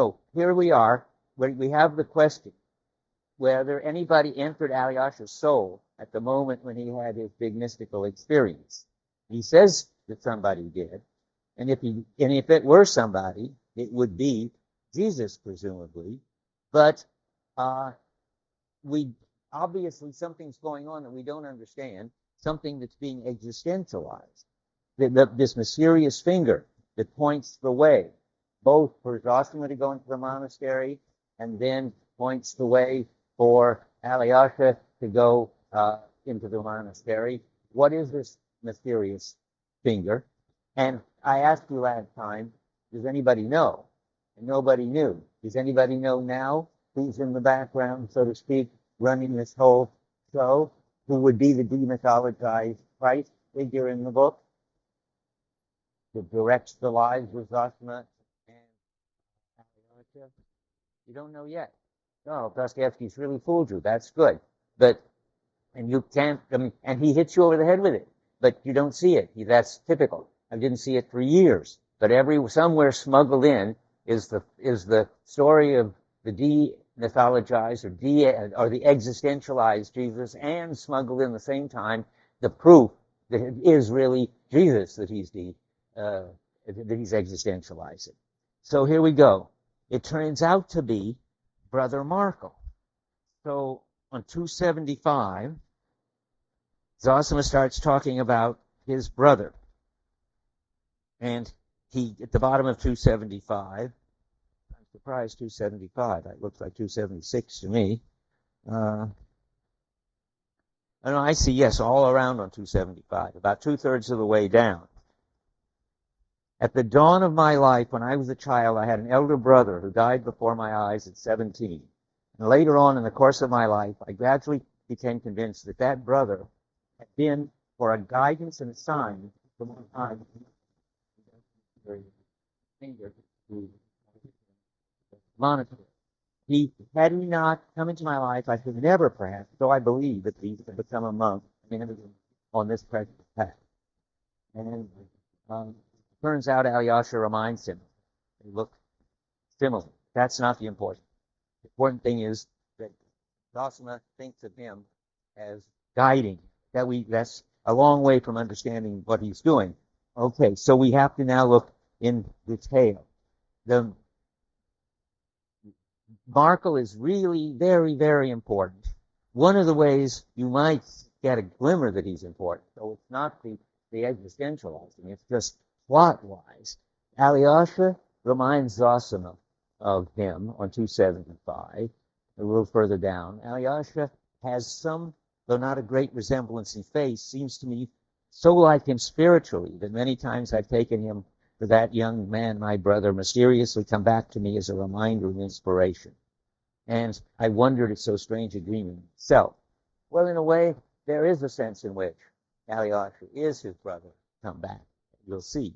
So here we are, where we have the question whether anybody entered Alyosha's soul at the moment when he had his big mystical experience. He says that somebody did, and if it were somebody, it would be Jesus, presumably. But we obviously something's going on that we don't understand, something that's being existentialized. This mysterious finger that points the way, both for Zosima to go into the monastery and then points the way for Alyosha to go into the monastery. What is this mysterious finger? And I asked you last time, does anybody know? And nobody knew. Does anybody know now who's in the background, so to speak, running this whole show? Who would be the demythologized Christ figure in the book that directs the lives of Zosima and Alyosha? You don't know yet. No, Dostoevsky's really fooled you. That's good. And you can't, and he hits you over the head with it, but you don't see it. That's typical. I didn't see it for years, but somewhere smuggled in is the story of the demythologized or the existentialized Jesus, and smuggled in the same time the proof that it is really Jesus that he's existentializing. So here we go. It turns out to be Brother Markle. So on 275, Zosima starts talking about his brother. And he, at the bottom of 275, I'm surprised 275, it looks like 276 to me. I see, yes, all around on 275, about 2/3 of the way down. At the dawn of my life, when I was a child, I had an elder brother who died before my eyes at 17. And later on in the course of my life, I gradually became convinced that that brother had been for a guidance and a sign from on high. Monetized. Had he not come into my life, I could never, perhaps, though I believe at least, have become a monk on this present path. And turns out Alyosha reminds him. They look similar. That's not the important. The important thing is that Zosima thinks of him as guiding. That's a long way from understanding what he's doing. Okay, so we have to now look in detail. The Markle is really very, very important. One of the ways you might get a glimmer that he's important, so it's not the existentializing, it's just plot-wise. Alyosha reminds Zosima of him on 275, a little further down. Alyosha has some, though not a great resemblance in face, seems to me so like him spiritually that many times I've taken him for that young man, my brother, mysteriously come back to me as a reminder and inspiration. And I wondered at so strange a dream in itself. Well, in a way, there is a sense in which Alyosha is his brother come back. You'll see.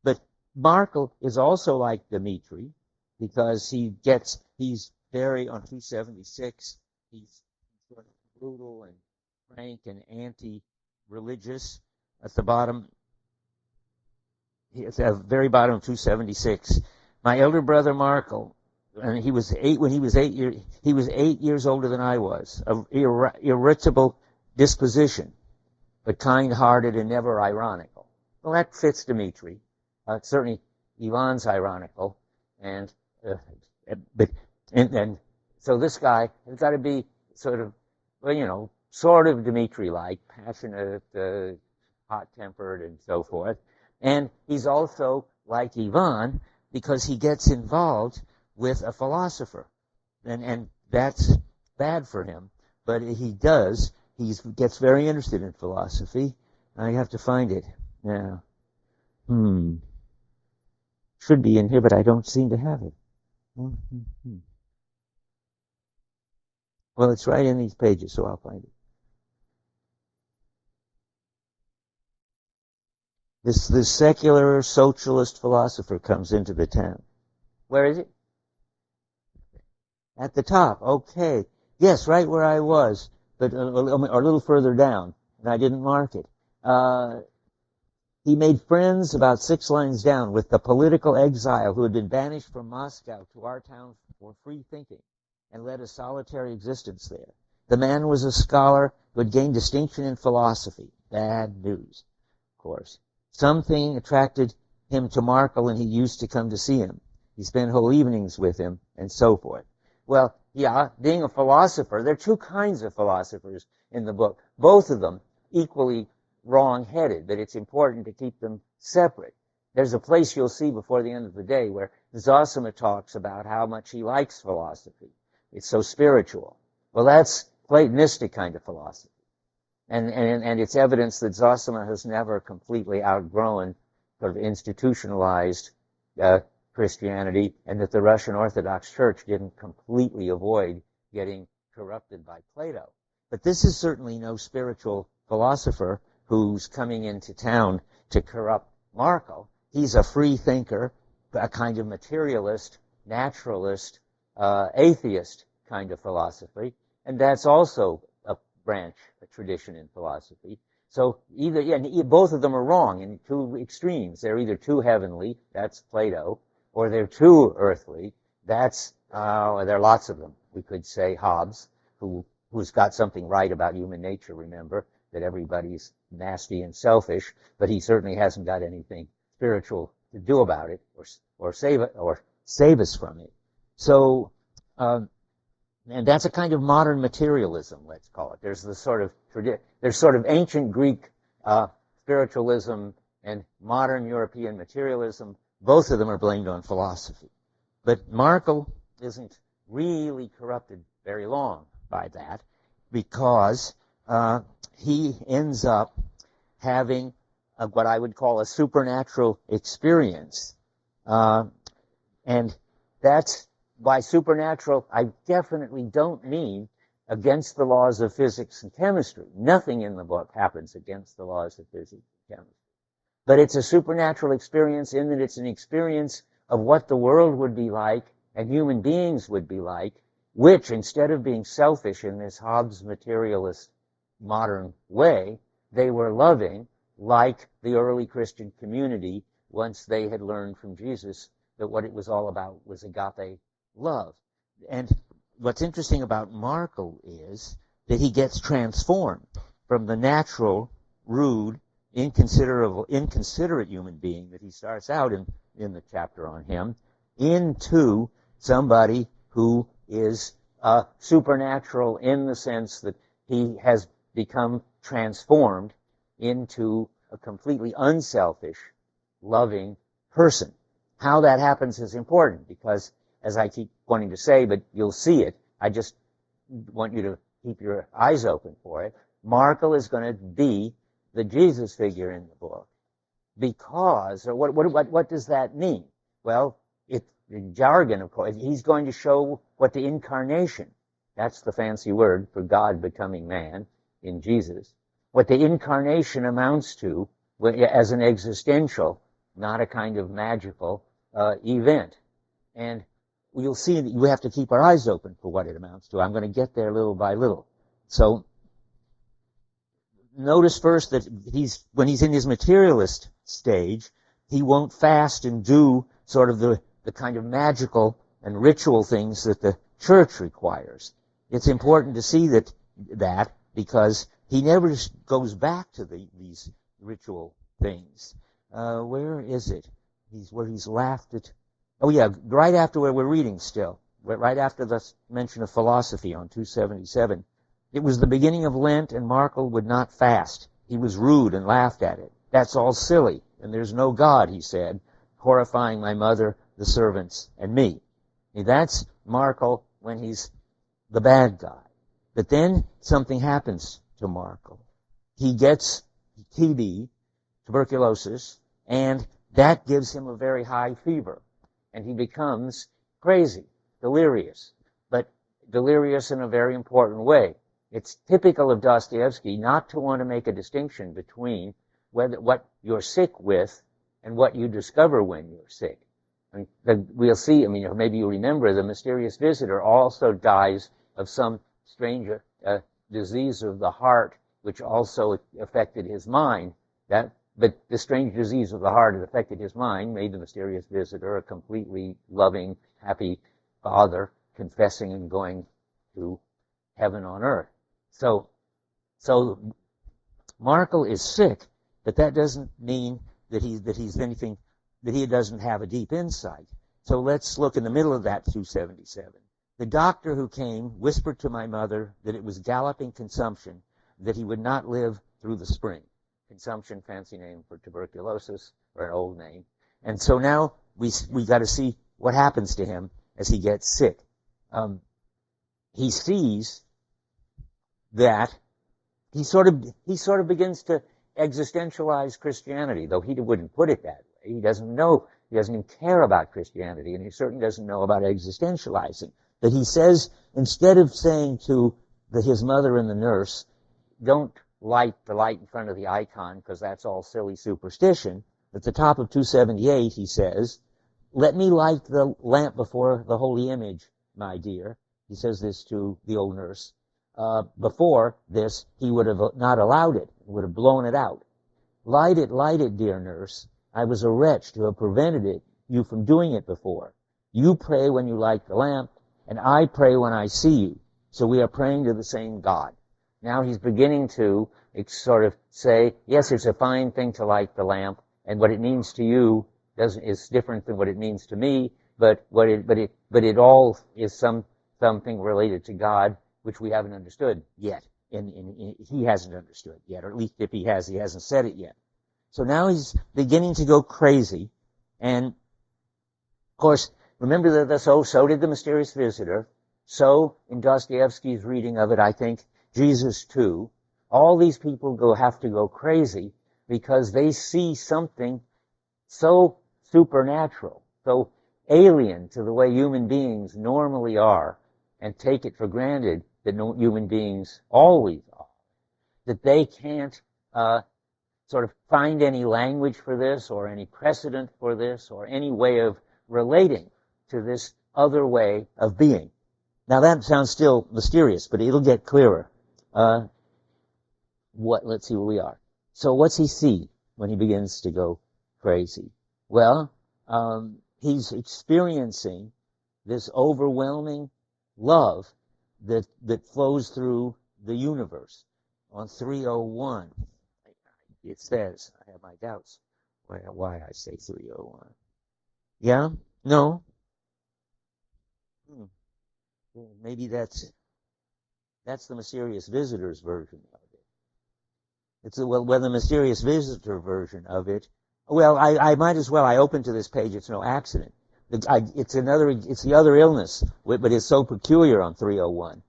But Markle is also like Dmitri, because he's very, on 276, he's sort of brutal and frank and anti-religious. At the bottom, at the very bottom of 276, my elder brother Markle, and he was 8 years older than I was, of irritable disposition, but kind-hearted and never ironical. Well, that fits Dmitri. Certainly, Ivan's ironical, and so this guy has got to be sort of, sort of Dmitri-like, passionate, hot-tempered, and so forth. And he's also like Ivan because he gets involved with a philosopher, and that's bad for him. But he gets very interested in philosophy. I have to find it now. Should be in here, but I don't seem to have it. Well, it's right in these pages, so I'll find it. This secular socialist philosopher comes into the town. Where is it? At the top. Okay. Yes, right where I was, but a little further down, and I didn't mark it. He made friends about 6 lines down with the political exile who had been banished from Moscow to our town for free thinking and led a solitary existence there. The man was a scholar who had gained distinction in philosophy. Bad news, of course. Something attracted him to Markel, and he used to come to see him. He spent whole evenings with him, and so forth. Well, yeah, being a philosopher, there are 2 kinds of philosophers in the book, both of them equally wrong-headed, but it's important to keep them separate. There's a place you'll see before the end of the day where Zosima talks about how much he likes philosophy. It's so spiritual. Well, that's Platonistic kind of philosophy. And it's evidence that Zosima has never completely outgrown sort of institutionalized Christianity, and that the Russian Orthodox Church didn't completely avoid getting corrupted by Plato. But this is certainly no spiritual philosopher who's coming into town to corrupt Markel. He's a free thinker, a kind of materialist, naturalist, atheist kind of philosophy, and that's also a branch, a tradition in philosophy. So both of them are wrong in 2 extremes. They're either too heavenly, that's Plato, or they're too earthly, that's, there are lots of them. We could say Hobbes, who's got something right about human nature, remember, that everybody's nasty and selfish, but he certainly hasn't got anything spiritual to do about it, or save us from it. So, and that's a kind of modern materialism, let's call it. There's sort of ancient Greek spiritualism and modern European materialism. Both of them are blamed on philosophy. But Markel isn't really corrupted very long by that, because he ends up having what I would call a supernatural experience. And that's, by supernatural, I definitely don't mean against the laws of physics and chemistry. Nothing in the book happens against the laws of physics and chemistry. But it's a supernatural experience in that it's an experience of what the world would be like and human beings would be like, which, instead of being selfish in this Hobbes materialist modern way, they were loving, like the early Christian community once they had learned from Jesus that what it was all about was agape love. And what's interesting about Markel is that he gets transformed from the natural, rude, inconsiderate human being that he starts out in the chapter on him into somebody who is supernatural in the sense that he has become transformed into a completely unselfish, loving person. How that happens is important because, as I keep wanting to say, but you'll see it, I just want you to keep your eyes open for it. Markel is going to be the Jesus figure in the book. Because, or what does that mean? Well, in jargon, of course, he's going to show what the incarnation, that's the fancy word for God becoming man in Jesus, what the incarnation amounts to as an existential, not a kind of magical event. And you'll see that we have to keep our eyes open for what it amounts to. I'm going to get there little by little. So notice first that when he's in his materialist stage, he won't fast and do sort of the kind of magical and ritual things that the church requires. It's important to see that because he never goes back to these ritual things. Where is it? Where he's laughed at. Oh yeah, right after where we're reading still. Right after the mention of philosophy on 277. It was the beginning of Lent, and Markel would not fast. He was rude and laughed at it. That's all silly, and there's no God, he said, horrifying my mother, the servants, and me. And that's Markel when he's the bad guy. But then something happens to Markel. He gets TB, tuberculosis, and that gives him a very high fever. And he becomes crazy, delirious, but delirious in a very important way. It's typical of Dostoevsky not to want to make a distinction between what you're sick with and what you discover when you're sick. I mean, we'll see, maybe you remember the mysterious visitor also dies of some strange disease of the heart, which also affected his mind. That But the strange disease of the heart had affected his mind, made the mysterious visitor a completely loving, happy father, confessing and going to heaven on earth. So Markle is sick, but that doesn't mean that he's anything, that he doesn't have a deep insight. So let's look in the middle of that 277. The doctor who came whispered to my mother that it was galloping consumption, that he would not live through the spring. Consumption, fancy name for tuberculosis, or an old name. And so now we got to see what happens to him as he gets sick. He sees that he sort of begins to existentialize Christianity, though he wouldn't put it that way. He doesn't know, he doesn't even care about Christianity, and he certainly doesn't know about existentializing. But he says, instead of saying to his mother and the nurse, don't light the light in front of the icon, because that's all silly superstition, at the top of 278 he says, let me light the lamp before the holy image, my dear. He says this to the old nurse. Before this, he would have not allowed it, would have blown it out. Light it, dear nurse. I was a wretch to have prevented you from doing it before. You pray when you light the lamp, and I pray when I see you. So we are praying to the same God. Now he's beginning to sort of say, yes, it's a fine thing to light the lamp, and what it means to you is different than what it means to me, but it all is something related to God, which we haven't understood yet. He hasn't understood yet, or at least if he has, he hasn't said it yet. So now he's beginning to go crazy, and of course, remember that so did the mysterious visitor. So in Dostoevsky's reading of it, I think Jesus too. All these people have to go crazy because they see something so supernatural, so alien to the way human beings normally are, and take it for granted that human beings always are, that they can't sort of find any language for this, or any precedent for this, or any way of relating to this other way of being. Now that sounds still mysterious, but it'll get clearer. Let's see where we are. So what's he see when he begins to go crazy? Well, he's experiencing this overwhelming love that flows through the universe. On 301, it says, I have my doubts why I say 301. Yeah? No? Maybe that's the mysterious visitor's version of it. The mysterious visitor version of it. Well, I might as well. I opened to this page. It's no accident. It's the other illness, but it's so peculiar on 301.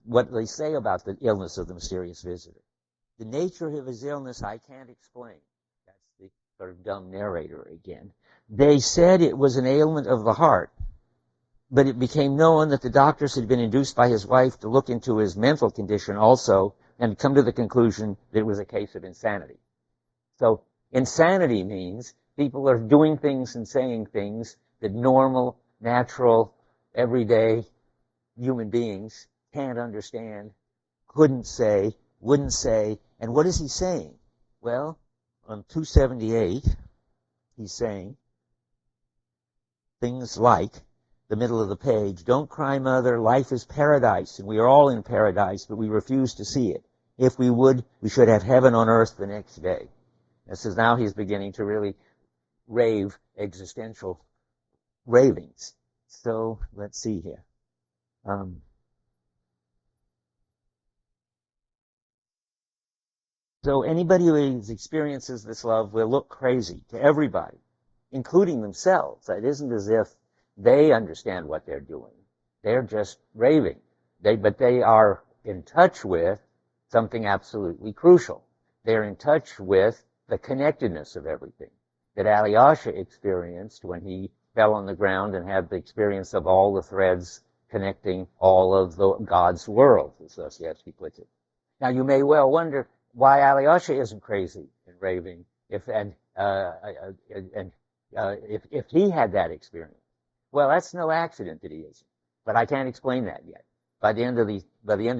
What they say about the illness of the mysterious visitor. The nature of his illness I can't explain. That's the sort of dumb narrator again. They said it was an ailment of the heart, but it became known that the doctors had been induced by his wife to look into his mental condition also and come to the conclusion that it was a case of insanity. So insanity means people are doing things and saying things that normal, natural, everyday human beings can't understand, couldn't say, wouldn't say. And what is he saying? Well, on 278, he's saying things like, the middle of the page, don't cry, mother, life is paradise, and we are all in paradise, but we refuse to see it. If we would, we should have heaven on earth the next day. This is now he's beginning to really rave existential ravings. So let's see here. So anybody who experiences this love will look crazy to everybody, including themselves. It isn't as if they understand what they're doing. They're just raving. But they are in touch with something absolutely crucial. They're in touch with the connectedness of everything that Alyosha experienced when he fell on the ground and had the experience of all the threads connecting all of God's world, as Dostoevsky puts it. Now, you may well wonder why Alyosha isn't crazy and raving if he had that experience. Well, that's no accident that he isn't, but I can't explain that yet. By the end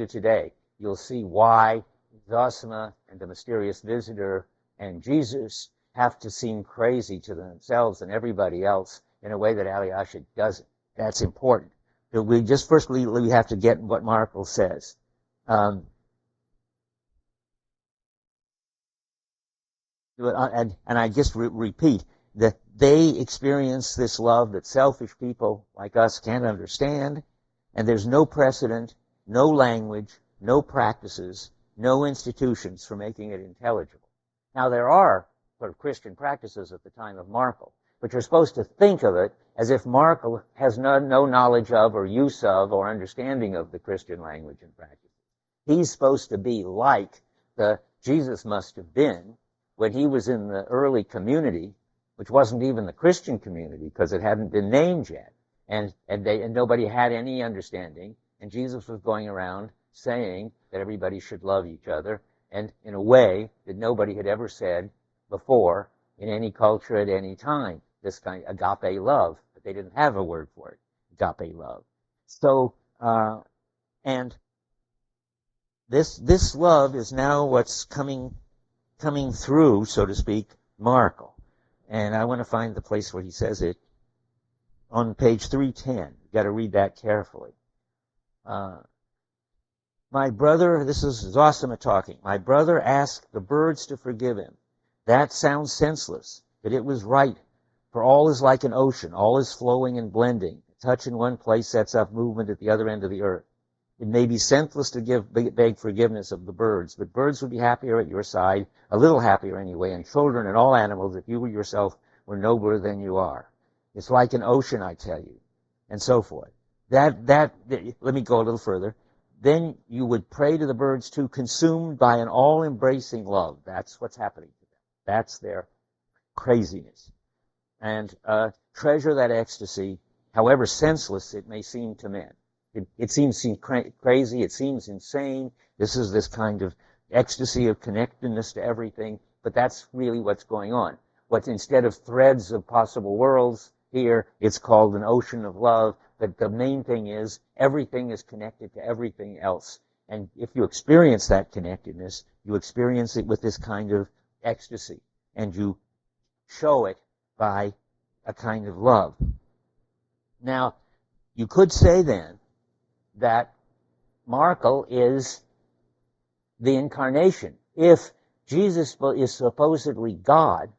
of today, you'll see why Zosima and the mysterious visitor and Jesus have to seem crazy to themselves and everybody else in a way that Alyosha doesn't. That's important. We just firstly we have to get what Markle says. And I just repeat that they experience this love that selfish people like us can't understand, and there's no precedent, no language, no practices, no institutions for making it intelligible. Now, there are sort of Christian practices at the time of Markle, but you're supposed to think of it as if Markle has no knowledge of or use of or understanding of the Christian language and practice. He's supposed to be like the Jesus must have been when he was in the early community, which wasn't even the Christian community because it hadn't been named yet, and nobody had any understanding, and Jesus was going around saying that everybody should love each other, and in a way that nobody had ever said before in any culture at any time, this kind of agape love, but they didn't have a word for it, agape love. So, and this love is now what's coming through, so to speak, Markle. And I want to find the place where he says it on page 310. You've got to read that carefully. My brother, this is Zosima talking, my brother asked the birds to forgive him. That sounds senseless, but it was right, for all is like an ocean, all is flowing and blending. A touch in one place sets up movement at the other end of the earth. It may be senseless to beg forgiveness of the birds, but birds would be happier at your side, a little happier anyway, and children and all animals if you yourself were nobler than you are. It's like an ocean, I tell you, and so forth. Let me go a little further. Then you would pray to the birds too, consumed by an all-embracing love. That's what's happening to them. That's their craziness. And treasure that ecstasy, however senseless it may seem to men. It seems crazy, it seems insane. This is this kind of ecstasy of connectedness to everything, but that's really what's going on. What instead of threads of possible worlds here, it's called an ocean of love, but the main thing is everything is connected to everything else. And if you experience that connectedness, you experience it with this kind of ecstasy, and you show it by a kind of love. Now, you could say then that Markle is the incarnation. If Jesus is supposedly God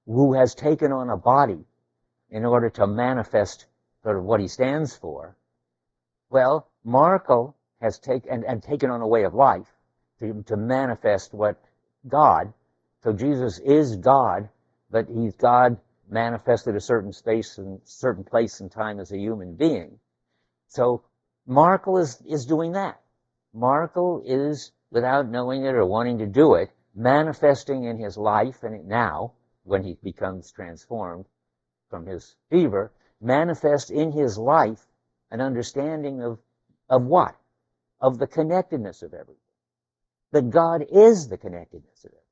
who has taken on a body in order to manifest sort of what he stands for, well, Markle has taken on a way of life to manifest what God. So Jesus is God, but he's God manifested a certain space and certain place and time as a human being. So Markle is doing that. Markle is, without knowing it or wanting to do it, manifesting in his life and now, when he becomes transformed from his fever, manifest in his life an understanding of what? Of the connectedness of everything. That God is the connectedness of everything.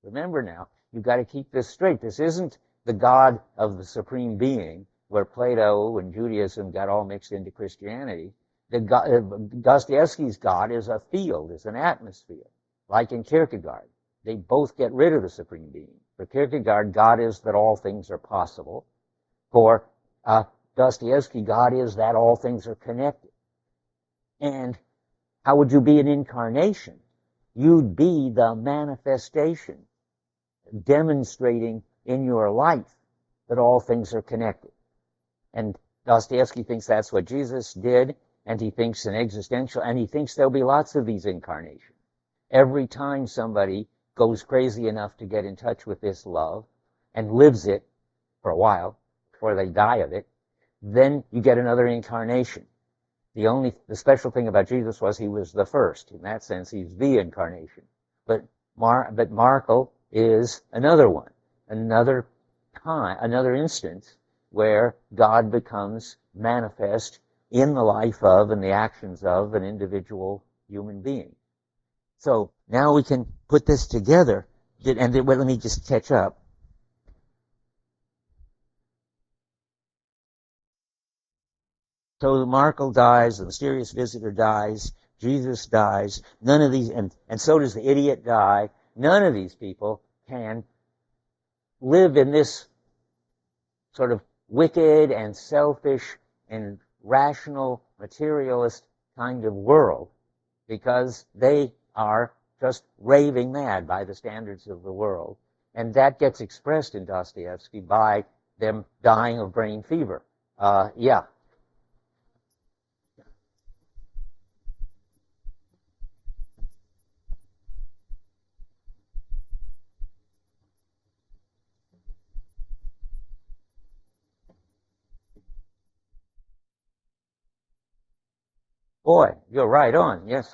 Remember now, you've got to keep this straight. This isn't the God of the Supreme Being, where Plato and Judaism got all mixed into Christianity. Dostoevsky's God is a field, is an atmosphere, like in Kierkegaard. They both get rid of the Supreme Being. For Kierkegaard, God is that all things are possible. For Dostoevsky, God is that all things are connected. And how would you be an incarnation? You'd be the manifestation, demonstrating in your life that all things are connected. And Dostoevsky thinks that's what Jesus did, and he thinks and he thinks there'll be lots of these incarnations. Every time somebody goes crazy enough to get in touch with this love and lives it for a while before they die of it, then you get another incarnation. The special thing about Jesus was he was the first. In that sense, he's the incarnation. But Markle is another one, another instance where God becomes manifest in the life of and the actions of an individual human being. So now we can put this together, let me just catch up. So Markle dies, the mysterious visitor dies, Jesus dies, none of these, and so does the idiot die. None of these people can live in this sort of wicked and selfish and rational materialist kind of world because they are just raving mad by the standards of the world. And that gets expressed in Dostoevsky by them dying of brain fever. Yeah. Boy, you're right on, yes.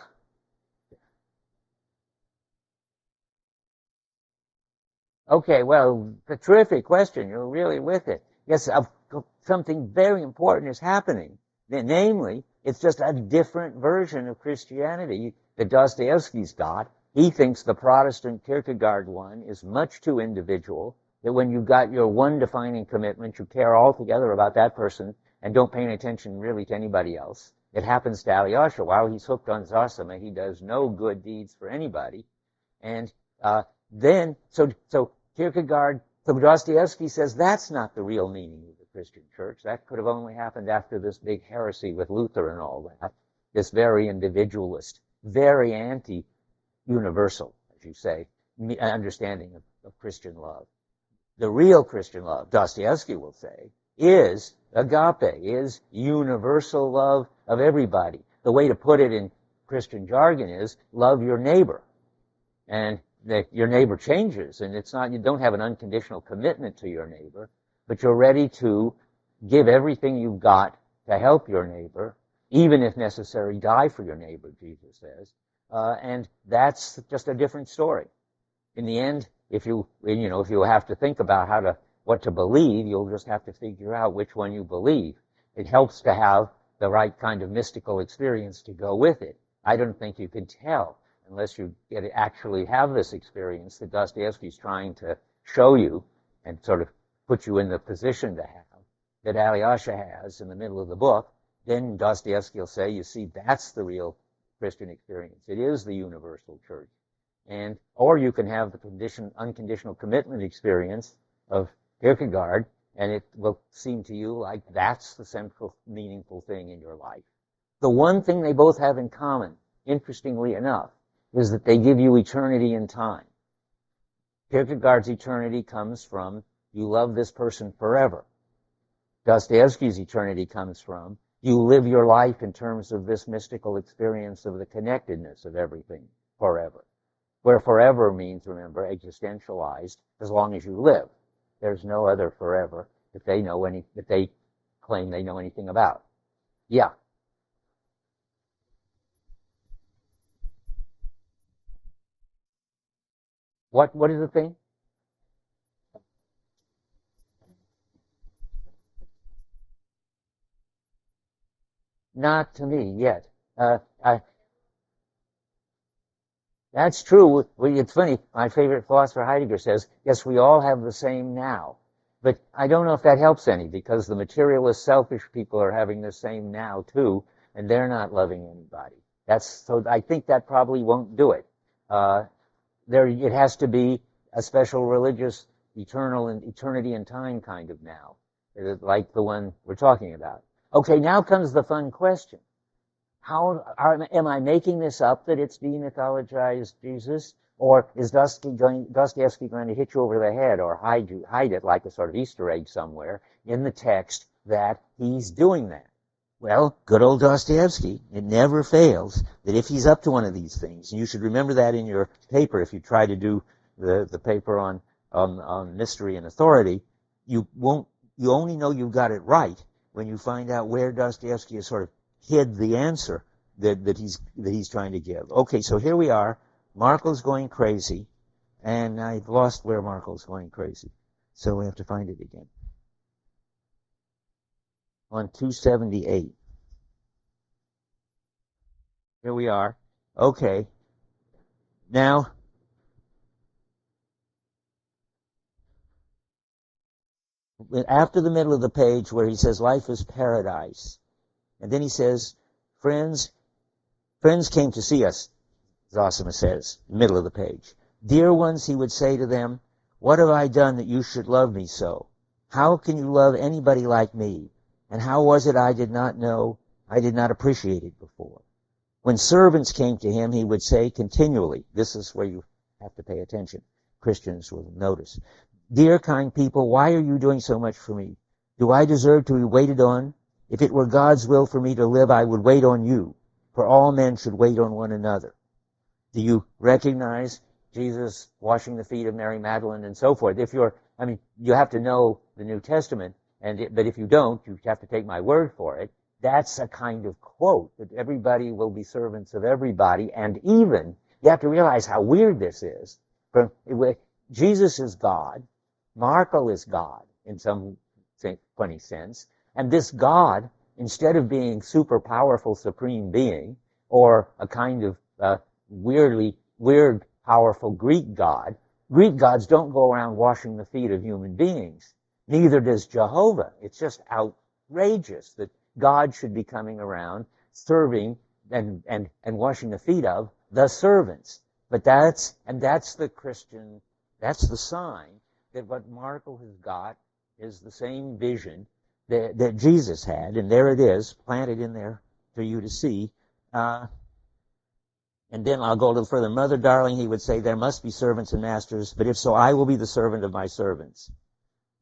Okay, well, a terrific question. You're really with it. Yes, something very important is happening. Namely, it's just a different version of Christianity that Dostoevsky's got. He thinks the Protestant Kierkegaard one is much too individual, that when you've got your one defining commitment, you care altogether about that person and don't pay any attention really to anybody else. It happens to Alyosha. While he's hooked on Zosima, he does no good deeds for anybody. And then, so Kierkegaard, so Dostoevsky says that's not the real meaning of the Christian church. That could have only happened after this big heresy with Luther and all that. This very individualist, very anti-universal, as you say, understanding of Christian love. The real Christian love, Dostoevsky will say, is agape, is universal love of everybody. The way to put it in Christian jargon is love your neighbor. And your neighbor changes, and it's not, you don't have an unconditional commitment to your neighbor, but you're ready to give everything you've got to help your neighbor, even if necessary, die for your neighbor, Jesus says. And that's just a different story. In the end, if you have to think about what to believe, you'll just have to figure out which one you believe. It helps to have the right kind of mystical experience to go with it. I don't think you can tell unless you actually have this experience that Dostoevsky's trying to show you and sort of put you in the position to have, that Alyosha has in the middle of the book. Then Dostoevsky will say, you see, that's the real Christian experience. It is the universal church. Or you can have the unconditional commitment experience of Kierkegaard, and it will seem to you like that's the central meaningful thing in your life. The one thing they both have in common, interestingly enough, is that they give you eternity and time. Kierkegaard's eternity comes from, you love this person forever. Dostoevsky's eternity comes from, you live your life in terms of this mystical experience of the connectedness of everything forever. Where forever means, remember, existentialized, as long as you live. There's no other forever that they claim they know anything about. Yeah. What is the thing? Not to me yet. That's true. It's funny. My favorite philosopher Heidegger says, yes, we all have the same now. But I don't know if that helps any, because the materialist, selfish people are having the same now too, and they're not loving anybody. So I think that probably won't do it. It has to be a special religious, eternal and eternity and time kind of now, like the one we're talking about. Okay, now comes the fun question. Am I making this up that it's demythologized Jesus? Or is Dostoevsky going to hit you over the head or hide it like a sort of Easter egg somewhere in the text that he's doing that? Well, good old Dostoevsky, it never fails that if he's up to one of these things, and you should remember that in your paper if you try to do the paper on mystery and authority, you only know you've got it right when you find out where Dostoevsky has sort of hid the answer that he's trying to give. Okay, so here we are. Markle's going crazy, and I've lost where Markle's going crazy, so we have to find it again. On 278. Here we are. Okay. Now, after the middle of the page where he says life is paradise, and then he says, friends came to see us, Zosima says, middle of the page. Dear ones, he would say to them, What have I done that you should love me so? How can you love anybody like me? And how was it I did not know, I did not appreciate it before? When servants came to him, he would say continually, this is where you have to pay attention. Christians will notice. Dear kind people, why are you doing so much for me? Do I deserve to be waited on? If it were God's will for me to live, I would wait on you, for all men should wait on one another. Do you recognize Jesus washing the feet of Mary Magdalene and so forth? You have to know the New Testament, but if you don't, you have to take my word for it. That's a kind of quote, that everybody will be servants of everybody, and even, you have to realize how weird this is. Jesus is God, Marco is God, in some funny sense, and this God, instead of being super powerful supreme being, or a kind of weird, powerful Greek gods don't go around washing the feet of human beings. Neither does Jehovah. It's just outrageous that God should be coming around serving and washing the feet of the servants. But that's the Christian, that's the sign that what Marco has got is the same vision that Jesus had, and there it is, planted in there for you to see. And then I'll go a little further. Mother, darling, he would say, there must be servants and masters, but if so, I will be the servant of my servants.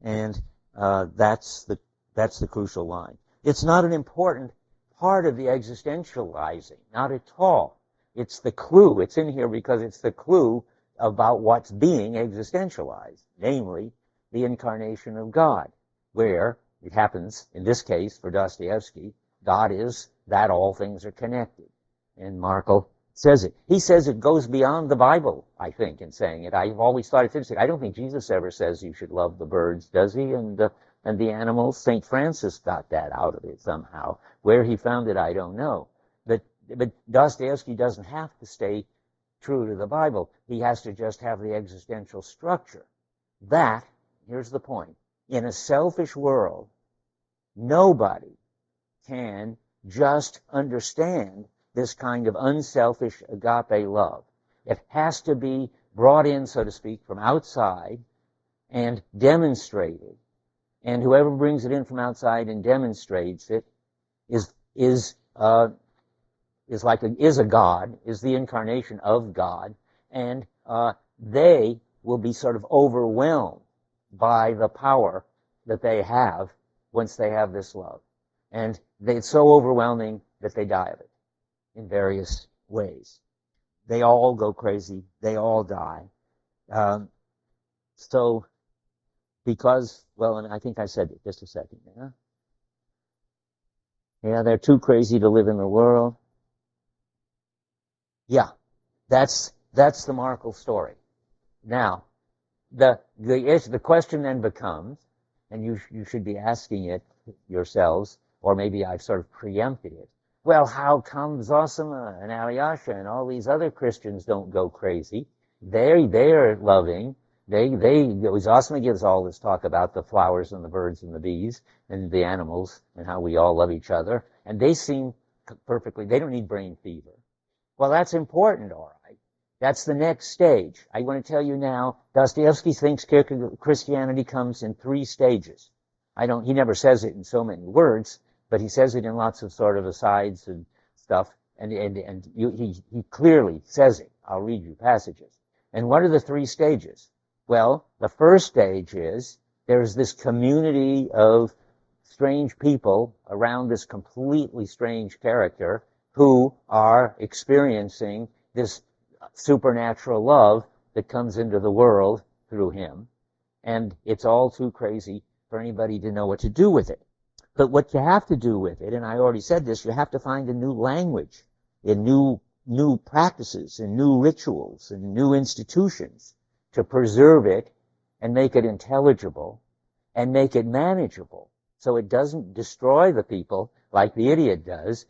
And that's the crucial line. It's not an important part of the existentializing, not at all. It's the clue. It's in here because it's the clue about what's being existentialized, namely the incarnation of God, where it happens, in this case, for Dostoevsky, God is that all things are connected. And Marco says it. He says it goes beyond the Bible, I think, in saying it. I've always thought it's interesting. I don't think Jesus ever says you should love the birds, does he? And the animals. St. Francis got that out of it somehow. Where he found it, I don't know. But Dostoevsky doesn't have to stay true to the Bible. He has to just have the existential structure. That, here's the point, in a selfish world, nobody can just understand this kind of unselfish agape love. It has to be brought in, so to speak, from outside and demonstrated. And whoever brings it in from outside and demonstrates it is a God, is the incarnation of God, and they will be sort of overwhelmed by the power that they have once they have this love. And it's so overwhelming that they die of it in various ways. They all go crazy. They all die. And I think I said it just a second. Yeah, they're too crazy to live in the world. Yeah, that's the Markle story. Now, the question then becomes, and you should be asking it yourselves, or maybe I've sort of preempted it. Well, how come Zosima and Alyosha and all these other Christians don't go crazy? They're loving. Zosima gives all this talk about the flowers and the birds and the bees and the animals and how we all love each other, and they seem perfectly, they don't need brain fever. Well, that's important, all right. That's the next stage. I want to tell you now, Dostoevsky thinks Christianity comes in 3 stages. He never says it in so many words, but he says it in lots of sort of asides and stuff, and he clearly says it. I'll read you passages. And what are the 3 stages? Well, the first stage is there's this community of strange people around this completely strange character who are experiencing this supernatural love that comes into the world through him. And it's all too crazy for anybody to know what to do with it. But what you have to do with it, and I already said this, you have to find a new language, and new practices, and new rituals, and new institutions to preserve it and make it intelligible and make it manageable so it doesn't destroy the people like the idiot does,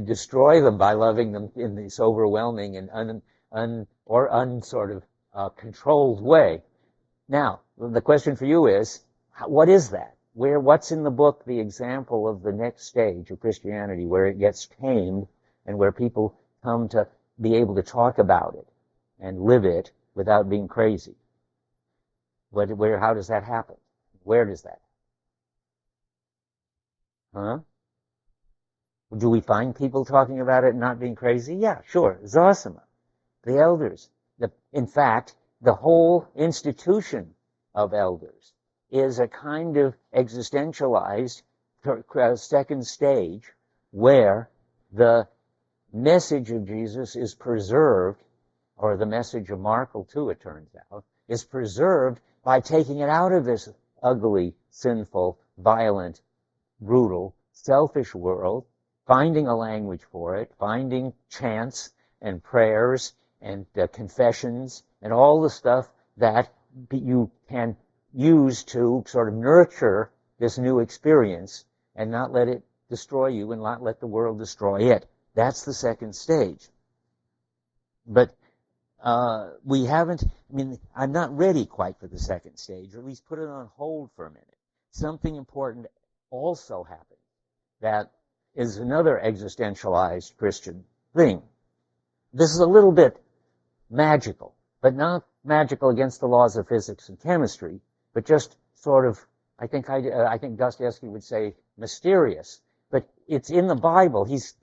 destroy them by loving them in this overwhelming and controlled way. Now, the question for you is, what is that? What's in the book the example of the next stage of Christianity where it gets tamed and where people come to be able to talk about it and live it without being crazy? How does that happen? Where does that? Huh? Do we find people talking about it and not being crazy? Yeah, sure. Zosima, the elders. In fact, the whole institution of elders is a kind of existentialized second stage where the message of Jesus is preserved, or the message of Markle too, it turns out, is preserved by taking it out of this ugly, sinful, violent, brutal, selfish world, finding a language for it, finding chants and prayers and confessions and all the stuff that you can use to sort of nurture this new experience and not let it destroy you and not let the world destroy it. That's the second stage. But we haven't, I'm not ready quite for the second stage, or at least put it on hold for a minute. Something important also happened that is another existentialized Christian thing. This is a little bit magical, but not magical against the laws of physics and chemistry, but just sort of, I think Dostoevsky would say mysterious. But it's in the Bible. He's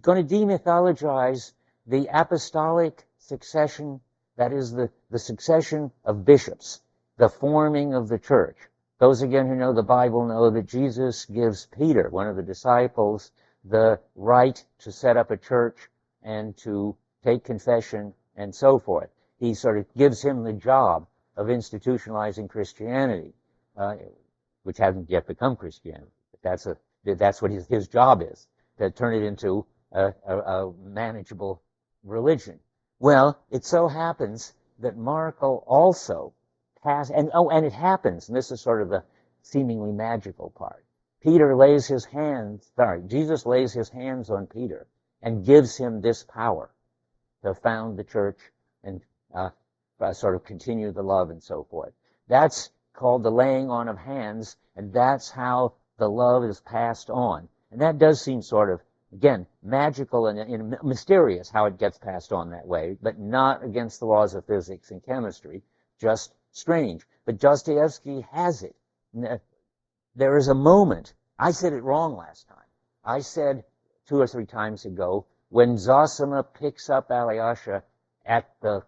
going to demythologize the apostolic succession, that is the succession of bishops, the forming of the church. Those, again, who know the Bible know that Jesus gives Peter, one of the disciples, the right to set up a church and to take confession and so forth. He sort of gives him the job of institutionalizing Christianity, which hasn't yet become Christianity. But that's what his job is, to turn it into a manageable religion. Well, it so happens that Markle also has, and it happens, and this is sort of the seemingly magical part. Jesus lays his hands on Peter and gives him this power to found the church and sort of continue the love and so forth. That's called the laying on of hands, and that's how the love is passed on. And that does seem sort of, again, magical and mysterious how it gets passed on that way, but not against the laws of physics and chemistry, just strange. But Dostoevsky has it. There is a moment, I said it wrong last time. I said 2 or 3 times ago, when Zosima picks up Alyosha at the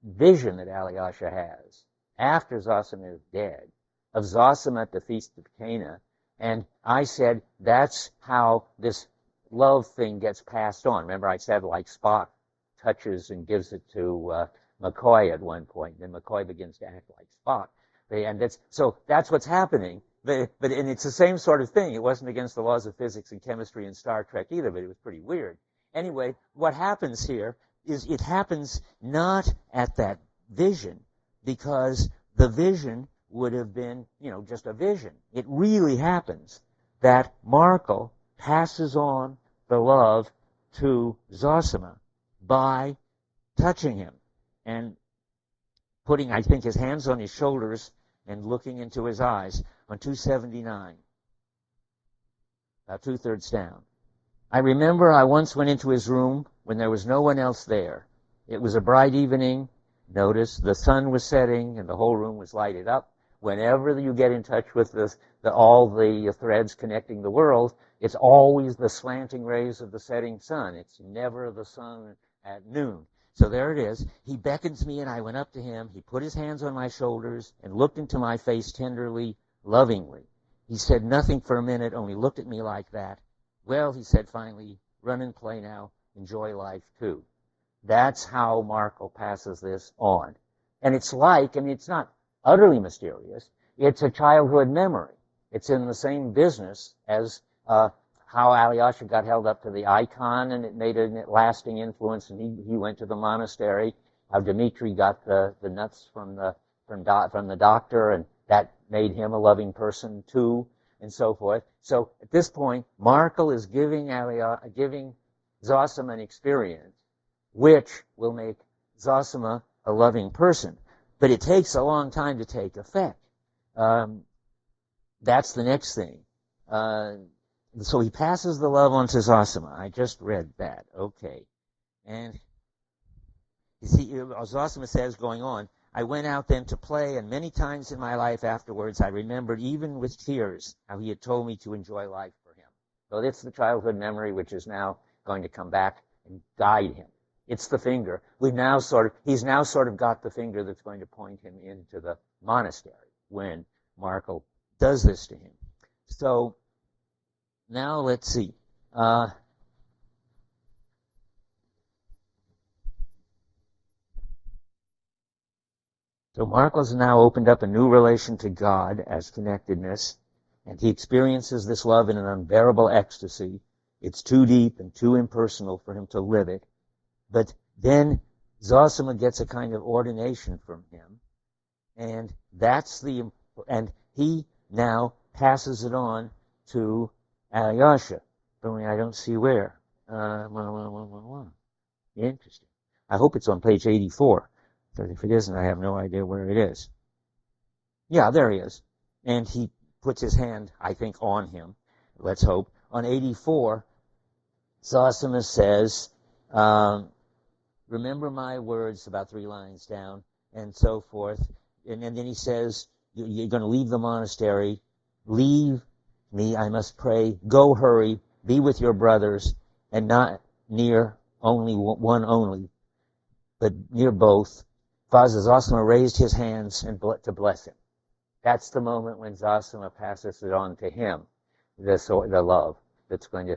vision that Alyosha has, after Zosima is dead, of Zosima at the Feast of Cana, and I said that's how this love thing gets passed on. Remember I said like Spock touches and gives it to McCoy at one point, then McCoy begins to act like Spock. And that's what's happening. And it's the same sort of thing. It wasn't against the laws of physics and chemistry in Star Trek either, but it was pretty weird. Anyway, what happens here is it happens not at that vision, because the vision would have been, just a vision. It really happens that Markle passes on the love to Zosima by touching him and putting, I think, his hands on his shoulders and looking into his eyes on 279, about 2/3 down. I remember I once went into his room when there was no one else there. It was a bright evening. Notice the sun was setting and the whole room was lighted up. Whenever you get in touch with all the threads connecting the world, it's always the slanting rays of the setting sun. It's never the sun at noon. So there it is. He beckons me and I went up to him. He put his hands on my shoulders and looked into my face tenderly, lovingly. He said nothing for a minute, only looked at me like that. Well, he said finally, run and play now. Enjoy life too. That's how Markle passes this on. And it's it's not utterly mysterious. It's a childhood memory. It's in the same business as how Alyosha got held up to the icon, and it made a lasting influence, and he went to the monastery. How Dmitri got the nuts from the doctor, and that made him a loving person too, and so forth. So at this point, Markle is giving Zosima an experience which will make Zosima a loving person. But it takes a long time to take effect. That's the next thing. So he passes the love on to Zosima. I just read that. Okay. And you see, Zosima says, going on, I went out then to play, and many times in my life afterwards I remembered, even with tears, how he had told me to enjoy life for him. So it's the childhood memory which is now going to come back and guide him. It's the finger. He's now sort of got the finger that's going to point him into the monastery when Markle does this to him. So now let's see. So Markle's now opened up a new relation to God as connectedness, and he experiences this love in an unbearable ecstasy. It's too deep and too impersonal for him to live it. But then Zosima gets a kind of ordination from him, and he now passes it on to Alyosha. Only I don't see where. Interesting. I hope it's on page 84. But if it isn't, I have no idea where it is. Yeah, there he is. And he puts his hand, I think, on him. Let's hope. On 84, Zosima says, remember my words, about 3 lines down, and so forth. And then he says, you're going to leave the monastery. Leave me, I must pray. Go, hurry, be with your brothers, and not near only one only, but near both. Father Zosima raised his hands to bless him. That's the moment when Zosima passes it on to him, the love that's going to...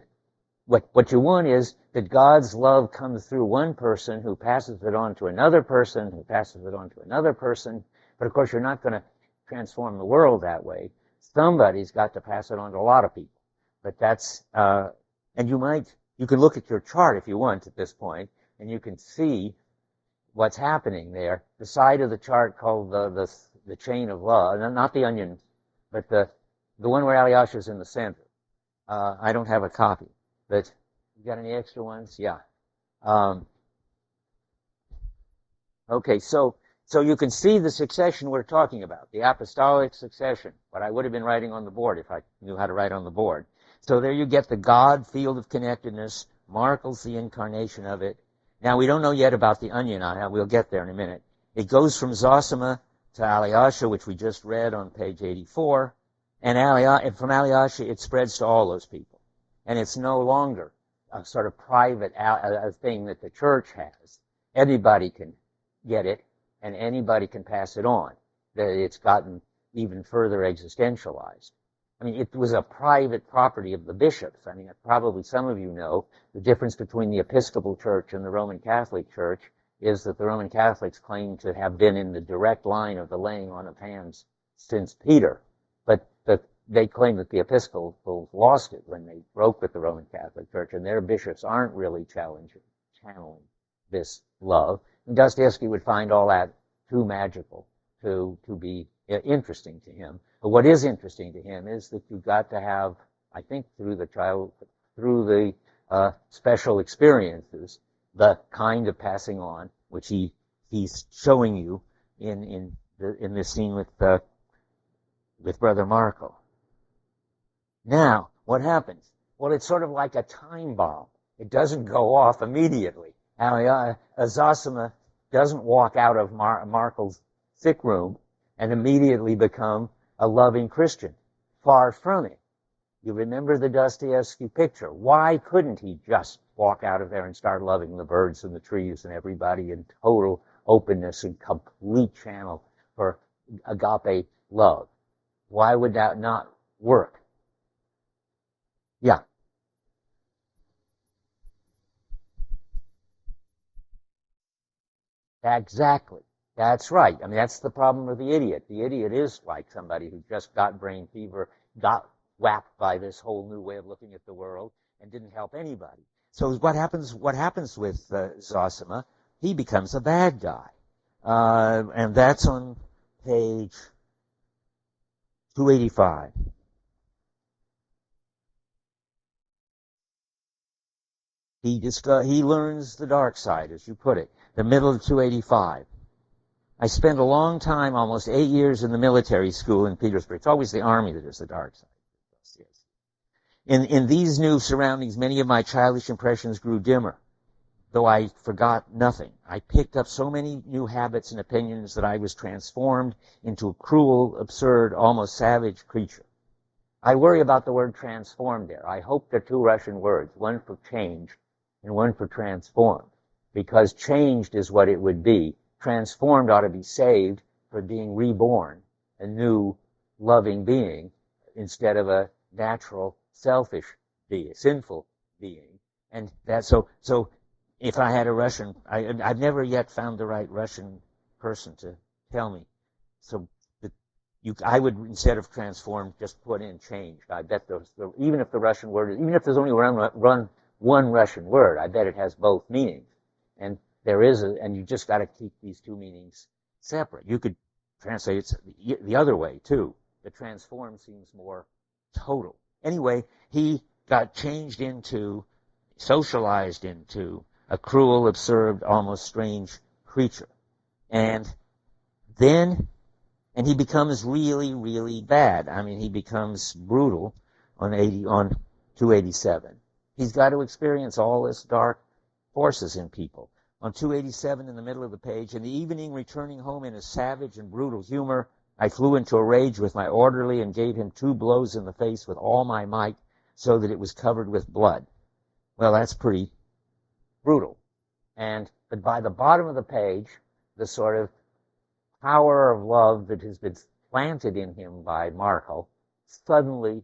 What you want is that God's love comes through one person who passes it on to another person, who passes it on to another person. But of course, you're not going to transform the world that way. Somebody's got to pass it on to a lot of people. But that's... and you can look at your chart if you want at this point, and you can see what's happening there. The side of the chart called the chain of love, not the onion, but the one where Alyosha is in the center. I don't have a copy, but you got any extra ones? Yeah. Okay, so you can see the succession we're talking about, the apostolic succession, what I would have been writing on the board if I knew how to write on the board. So there you get the God field of connectedness. Markle's the incarnation of it. Now, we don't know yet about the onion. We'll get there in a minute. It goes from Zosima to Alyosha, which we just read on page 84, and from Alyosha it spreads to all those people. And it's no longer a sort of private thing that the church has. Anybody can get it, and anybody can pass it on. It's gotten even further existentialized. I mean, it was a private property of the bishops. I mean, probably some of you know the difference between the Episcopal Church and the Roman Catholic Church is that the Roman Catholics claim to have been in the direct line of the laying on of hands since Peter. But they claim that the Episcopals lost it when they broke with the Roman Catholic Church, and their bishops aren't really channeling this love. And Dostoevsky would find all that too magical to be interesting to him. But what is interesting to him is that you've got to have, I think, through the special experiences, the kind of passing on which he's showing you in this scene with Brother Markle. Now, what happens? Well, it's sort of like a time bomb. It doesn't go off immediately. Zosima doesn't walk out of Markle's sick room and immediately become a loving Christian. Far from it. You remember the Dostoevsky picture. Why couldn't he just walk out of there and start loving the birds and the trees and everybody in total openness and complete channel for agape love? Why would that not work? Yeah. Exactly. That's right. I mean, that's the problem with the idiot. The idiot is like somebody who just got brain fever, got whacked by this whole new way of looking at the world, and didn't help anybody. So what happens with Zosima? He becomes a bad guy. And that's on page 285. He learns the dark side, as you put it, the middle of 285. I spent a long time, almost 8 years, in the military school in Petersburg. It's always the army that is the dark side. In these new surroundings, many of my childish impressions grew dimmer. though I forgot nothing. I picked up so many new habits and opinions that I was transformed into a cruel, absurd, almost savage creature. I worry about the word transformed there. I hope they're two Russian words, one for change and one for transformed, because changed is what it would be. Transformed ought to be saved for being reborn, a new, loving being, instead of a natural, selfish being, sinful being. And that, so if I had a Russian, I've never yet found the right Russian person to tell me. So I would, instead of transformed, just put in changed. I bet even if the Russian word, even if there's only one Russian word, I bet it has both meanings. And and you just got to keep these two meanings separate. You could translate it the other way too. The transform seems more total. Anyway, he got socialized into a cruel, absurd, almost strange creature. And he becomes really, really bad. I mean, he becomes brutal on 287. He's got to experience all this dark forces in people. On 287, in the middle of the page, in the evening, returning home in a savage and brutal humor, I flew into a rage with my orderly and gave him 2 blows in the face with all my might so that it was covered with blood. Well, that's pretty brutal. But by the bottom of the page, the sort of power of love that has been planted in him by Markel suddenly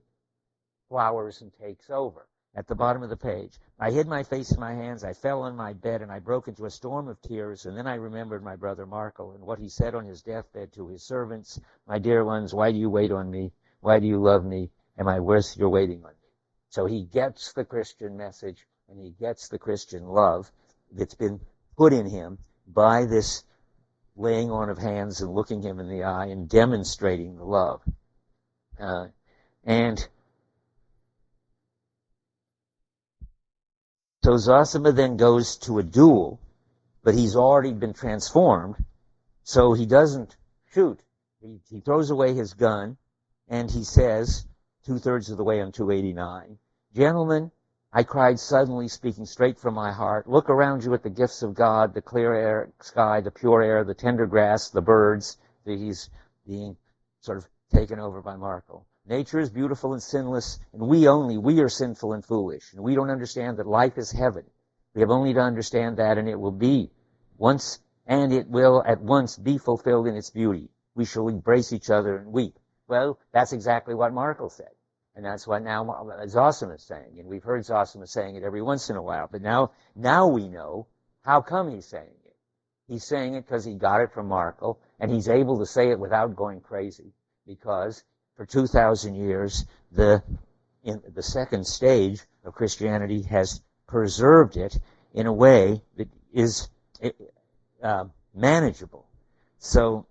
flowers and takes over. At the bottom of the page, I hid my face in my hands, I fell on my bed, and I broke into a storm of tears, and then I remembered my brother Markel and what he said on his deathbed to his servants, my dear ones, why do you wait on me? Why do you love me? Am I worth your waiting on me? So he gets the Christian message, and he gets the Christian love that's been put in him by this laying on of hands and looking him in the eye and demonstrating the love. So Zosima then goes to a duel, but he's already been transformed, so he doesn't shoot. He throws away his gun, and he says, 2/3 of the way on 289, "Gentlemen, I cried suddenly, speaking straight from my heart, look around you at the gifts of God, the clear air, sky, the pure air, the tender grass, the birds." He's being sort of taken over by Markel. "Nature is beautiful and sinless, and we are sinful and foolish, and we don't understand that life is heaven. We have only to understand that, and it will at once be fulfilled in its beauty. We shall embrace each other and weep." Well, that's exactly what Markel said. And that's what now Zosima is saying. And we've heard Zosima saying it every once in a while. But now we know how come he's saying it. He's saying it because he got it from Markel, and he's able to say it without going crazy. Because for 2,000 years, the second stage of Christianity has preserved it in a way that is manageable. So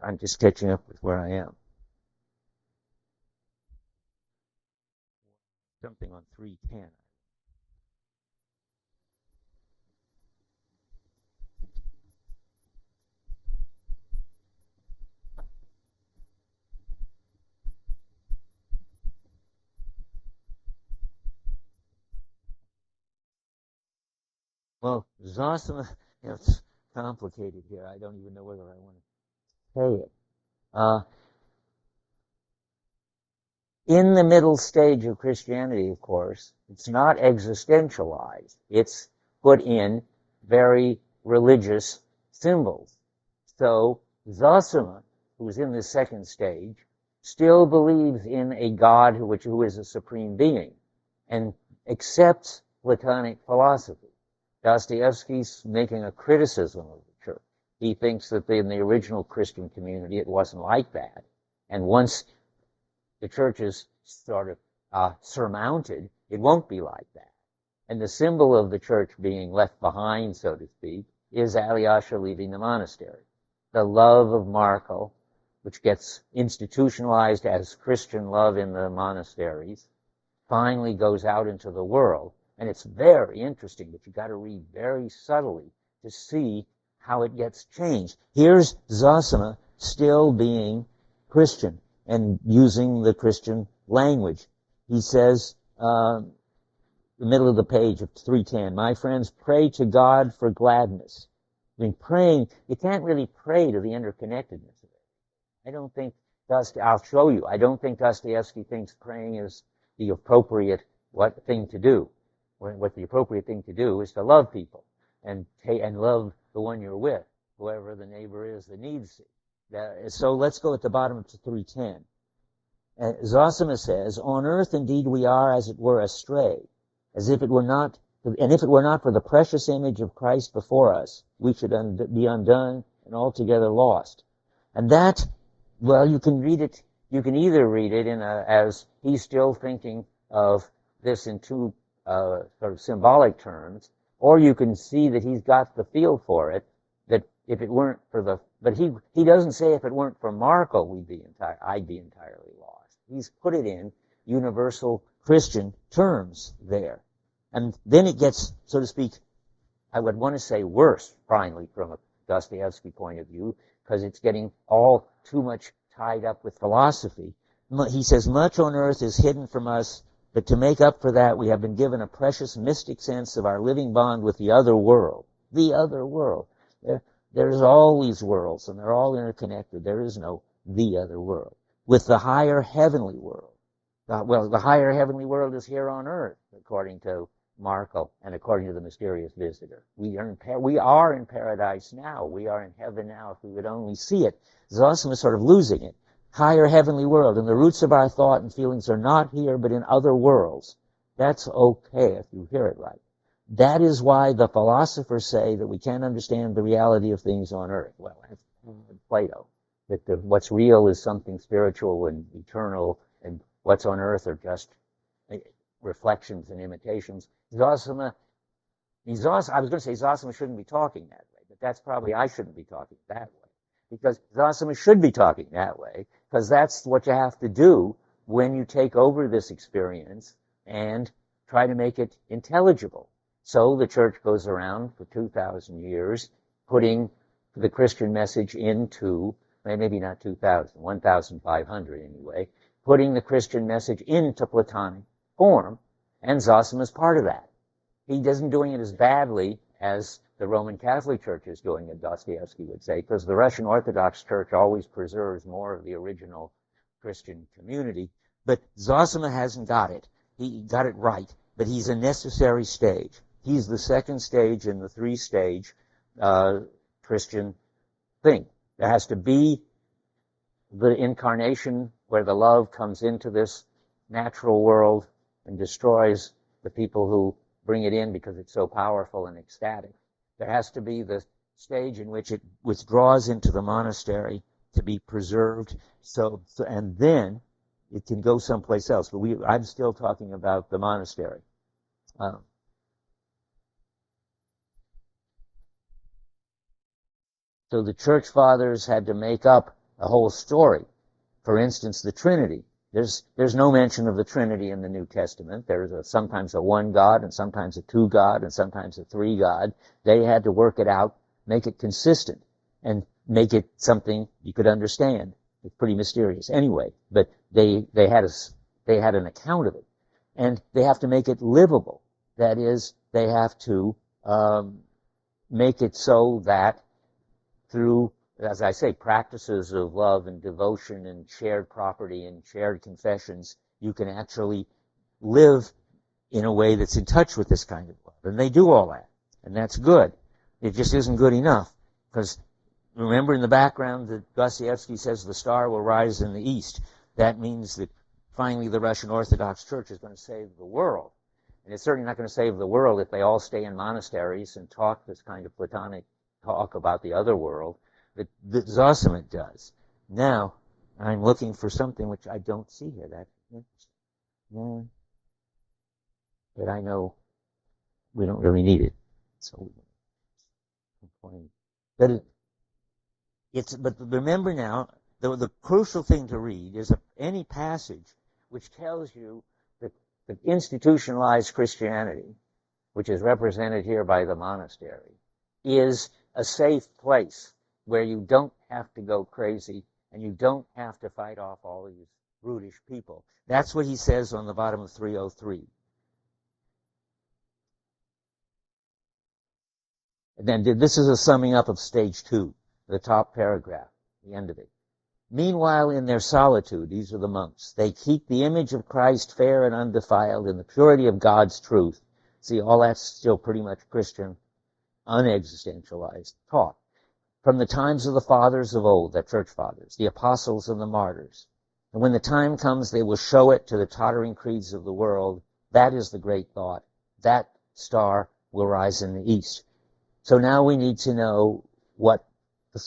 I'm just catching up with where I am. Something on 310. Well, Zosima, it's complicated here. I don't even know whether I want to say it. In the middle stage of Christianity, of course, it's not existentialized. It's put in very religious symbols. So Zosima, who's in this second stage, still believes in a God who is a supreme being and accepts Platonic philosophy. Dostoevsky's making a criticism of the church. He thinks that in the original Christian community it wasn't like that. And once the church is sort of surmounted, it won't be like that. And the symbol of the church being left behind, so to speak, is Alyosha leaving the monastery. The love of Markel, which gets institutionalized as Christian love in the monasteries, finally goes out into the world. And it's very interesting, but you've got to read very subtly to see how it gets changed. Here's Zosima still being Christian and using the Christian language. He says, the middle of the page of 310, my friends, pray to God for gladness. I mean, praying, you can't really pray to the interconnectedness of it. I don't think I'll show you. I don't think Dostoevsky thinks praying is the appropriate thing to do. What the appropriate thing to do is to love people and love the one you're with, whoever the neighbor is that needs it. So let's go at the bottom of 310. Zosima says, on earth indeed we are as it were astray, as if it were not, and if it were not for the precious image of Christ before us, we should be undone and altogether lost. And that, well, you can either read it as he's still thinking of this in two sort of symbolic terms, or you can see that he's got the feel for it, that if it weren't for but he doesn't say if it weren't for Markel, I'd be entirely lost. He's put it in universal Christian terms there. And then it gets, so to speak, I would want to say worse, finally, from a Dostoevsky point of view, because it's getting all too much tied up with philosophy. He says, much on earth is hidden from us, but to make up for that, we have been given a precious mystic sense of our living bond with the other world. The other world. There's all these worlds, and they're all interconnected. There is no the other world. With the higher heavenly world. The higher heavenly world is here on earth, according to Markel and according to the mysterious visitor. We are in paradise now. We are in heaven now if we would only see it. Zosima is sort of losing it. Higher heavenly world, and the roots of our thought and feelings are not here but in other worlds. That's okay if you hear it right. That is why the philosophers say that we can't understand the reality of things on earth. Well, that's Plato. That what's real is something spiritual and eternal, and what's on earth are just reflections and imitations. I was going to say Zosima shouldn't be talking that way, but that's probably I shouldn't be talking that way. Because Zosima should be talking that way, because that's what you have to do when you take over this experience and try to make it intelligible. So the church goes around for 2,000 years putting the Christian message into, maybe not 2,000, 1,500 anyway, putting the Christian message into Platonic form, and Zosima is part of that. He isn't doing it as badly as the Roman Catholic Church is doing it, Dostoevsky would say, because the Russian Orthodox Church always preserves more of the original Christian community. But Zosima hasn't got it. He got it right, but he's a necessary stage. He's the second stage in the three-stage Christian thing. There has to be the incarnation where the love comes into this natural world and destroys the people who bring it in because it's so powerful and ecstatic. There has to be the stage in which it withdraws into the monastery to be preserved, and then it can go someplace else. But I'm still talking about the monastery. So the church fathers had to make up a whole story. For instance, the Trinity. There's no mention of the Trinity in the New Testament. There's sometimes a one God, and sometimes a two God, and sometimes a three God. They had to work it out, make it consistent, and make it something you could understand. It's pretty mysterious anyway, but they had an account of it. And they have to make it livable. That is, they have to make it so that through, as I say, practices of love and devotion and shared property and shared confessions, you can actually live in a way that's in touch with this kind of love. And they do all that. And that's good. It just isn't good enough. Because remember in the background that Dostoevsky says the star will rise in the east. That means that finally the Russian Orthodox Church is going to save the world. And it's certainly not going to save the world if they all stay in monasteries and talk this kind of Platonic talk about the other world that Zosima does. Now, I'm looking for something which I don't see here. That's interesting. But I know we don't really need it. So, but but remember now, the crucial thing to read is any passage which tells you that institutionalized Christianity, which is represented here by the monastery, is a safe place where you don't have to go crazy and you don't have to fight off all these brutish people. That's what he says on the bottom of 303. And then this is a summing up of stage 2, the top paragraph, the end of it. Meanwhile, in their solitude, these are the monks, they keep the image of Christ fair and undefiled in the purity of God's truth. See, all that's still pretty much Christian, unexistentialized talk. From the times of the fathers of old, the church fathers, the apostles and the martyrs. And when the time comes, they will show it to the tottering creeds of the world. That is the great thought. That star will rise in the east. So now we need to know what the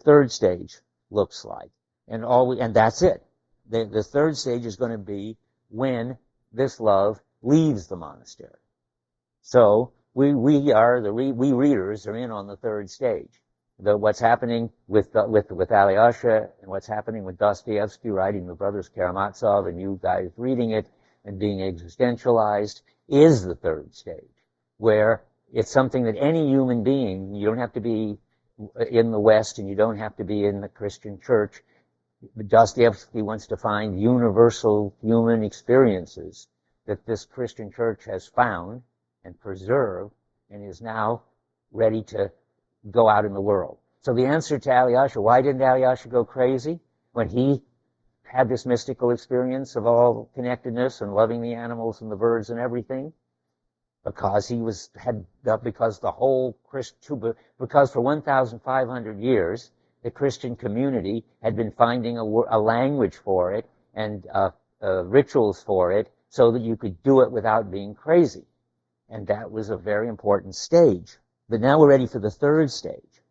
third stage looks like. And that's it. The third stage is going to be when this love leaves the monastery. So we readers are in on the third stage. What's happening with Alyosha and what's happening with Dostoevsky writing The Brothers Karamazov and you guys reading it and being existentialized is the third stage, where it's something that any human being, you don't have to be in the West and you don't have to be in the Christian church. Dostoevsky wants to find universal human experiences that this Christian church has found and preserved and is now ready to go out in the world. So the answer to Alyosha, why didn't Alyosha go crazy when he had this mystical experience of all connectedness and loving the animals and the birds and everything? Because because for 1,500 years, the Christian community had been finding a language for it and rituals for it so that you could do it without being crazy. And that was a very important stage. But now we're ready for the third stage.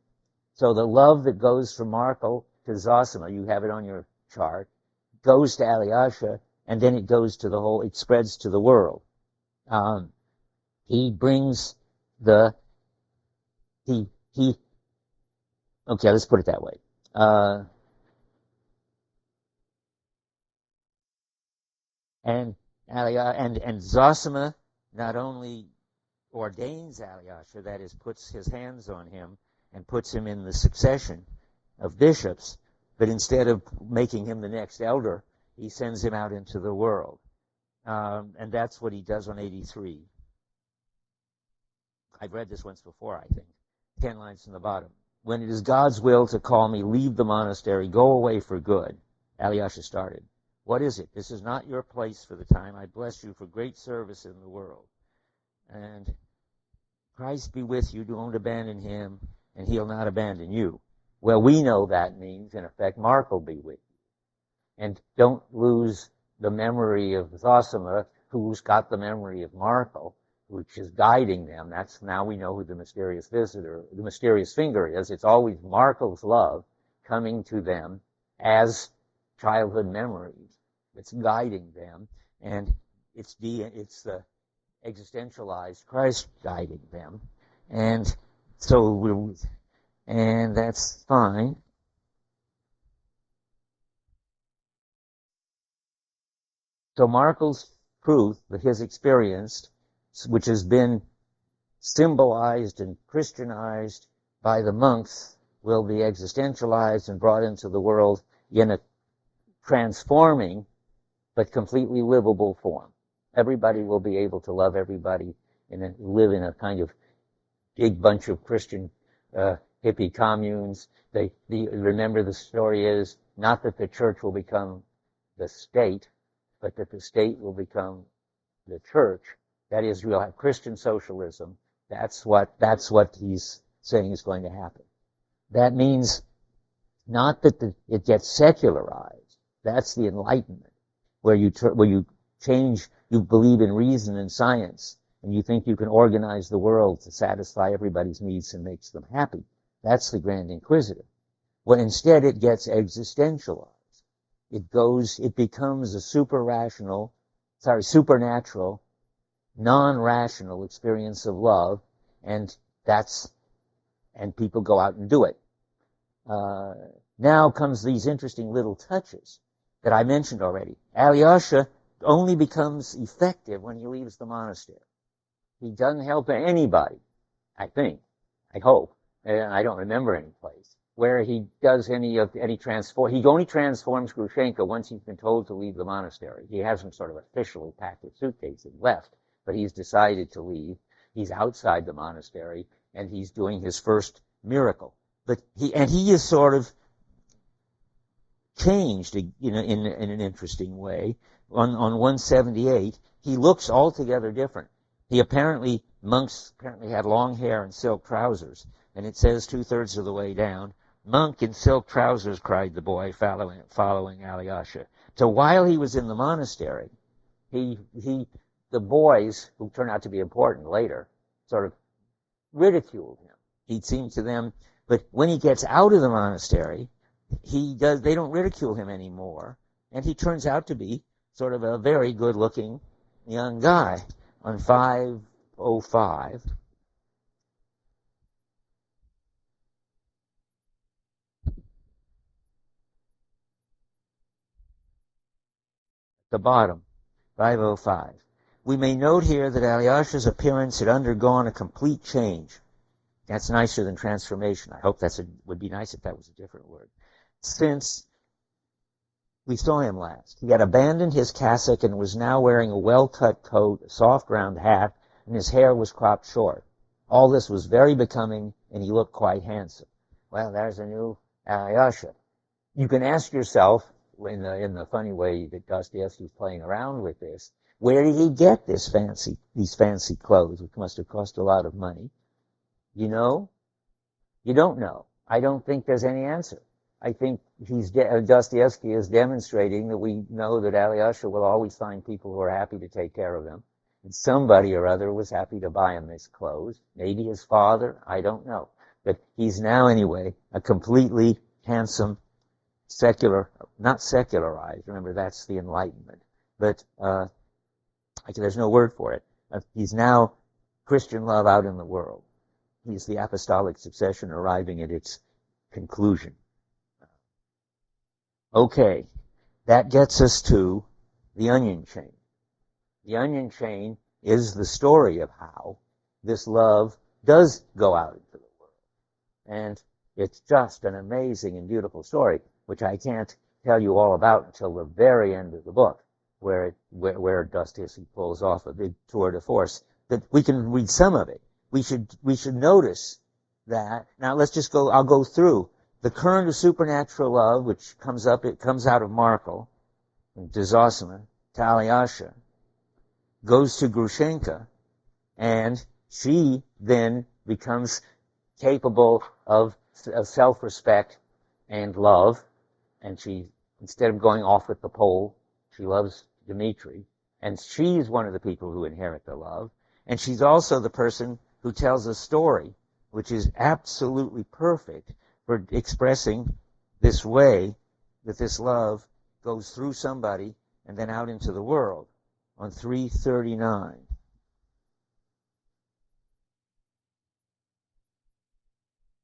So the love that goes from Markel to Zosima, you have it on your chart, goes to Alyosha, and then it goes to it spreads to the world. He brings okay, let's put it that way. And Zosima not only ordains Alyosha, that is, puts his hands on him and puts him in the succession of bishops, but instead of making him the next elder, he sends him out into the world. And that's what he does on 83. I've read this once before, I think. 10 lines from the bottom. When it is God's will to call me, leave the monastery, go away for good. Alyosha started. What is it? This is not your place for the time. I bless you for great service in the world. And Christ be with you. Don't abandon him, and he'll not abandon you. Well, we know that means, in effect, Mark will be with you. And don't lose the memory of Zosima, who's got the memory of Markel, which is guiding them. Now we know who the mysterious finger is. It's always Markel's love coming to them as childhood memories. It's guiding them, and it's the existentialized Christ guiding them, and that's fine. So Markel's truth, his experience, which has been symbolized and Christianized by the monks, will be existentialized and brought into the world in a transforming but completely livable form. Everybody will be able to love everybody and live in a kind of big bunch of Christian hippie communes. Remember, the story is not that the church will become the state, but that the state will become the church. That is, we'll have Christian socialism. That's what he's saying is going to happen. That means not that it gets secularized. That's the Enlightenment, where you change. You believe in reason and science, and you think you can organize the world to satisfy everybody's needs and makes them happy. That's the Grand Inquisitor. When instead it gets existentialized. It becomes a supernatural, non-rational experience of love, and people go out and do it. Now comes these interesting little touches that I mentioned already. Alyosha only becomes effective when he leaves the monastery. He doesn't help anybody, I think, I hope, and I don't remember any place where he does any transform. He only transforms Grushenka once he's been told to leave the monastery. He hasn't sort of officially packed his suitcase and left, but he's decided to leave. He's outside the monastery, and he's doing his first miracle. But he is sort of changed, in an interesting way. On 178, he looks altogether different. Monks apparently had long hair and silk trousers, and it says 2/3 of the way down, "Monk in silk trousers," cried the boy, following Alyosha. So while he was in the monastery, the boys, who turned out to be important later, sort of ridiculed him. He seemed to them, but when he gets out of the monastery, they don't ridicule him anymore, and he turns out to be sort of a very good-looking young guy. On 505, the bottom, 505. We may note here that Alyosha's appearance had undergone a complete change. That's nicer than transformation. I hope would be nice if that was a different word. Since we saw him last, he had abandoned his cassock and was now wearing a well-cut coat, a soft round hat, and his hair was cropped short. All this was very becoming, and he looked quite handsome. Well, there's a new Alyosha. You can ask yourself, in the funny way that Dostoevsky's playing around with this, where did he get these fancy clothes, which must have cost a lot of money? You know? You don't know. I don't think there's any answer. I think Dostoevsky is demonstrating that we know that Alyosha will always find people who are happy to take care of him. And somebody or other was happy to buy him his clothes. Maybe his father, I don't know. But he's now, anyway, a completely handsome, not secularized, remember that's the Enlightenment, but there's no word for it. He's now Christian love out in the world. He's the apostolic succession arriving at its conclusion. Okay, that gets us to the onion chain. The onion chain is the story of how this love does go out into the world. And it's just an amazing and beautiful story, which I can't tell you all about until the very end of the book, where Dostoevsky pulls off a big tour de force. That we can read some of it. We should notice that. Now let's just go. I'll go through the current of supernatural love, which comes out of Markel, to Zosima, to Alyosha, goes to Grushenka, and she then becomes capable of self-respect and love, and she, instead of going off with the pole, she loves Dmitri, and she's one of the people who inherit the love, and she's also the person who tells a story which is absolutely perfect for expressing this way that this love goes through somebody and then out into the world. On 339.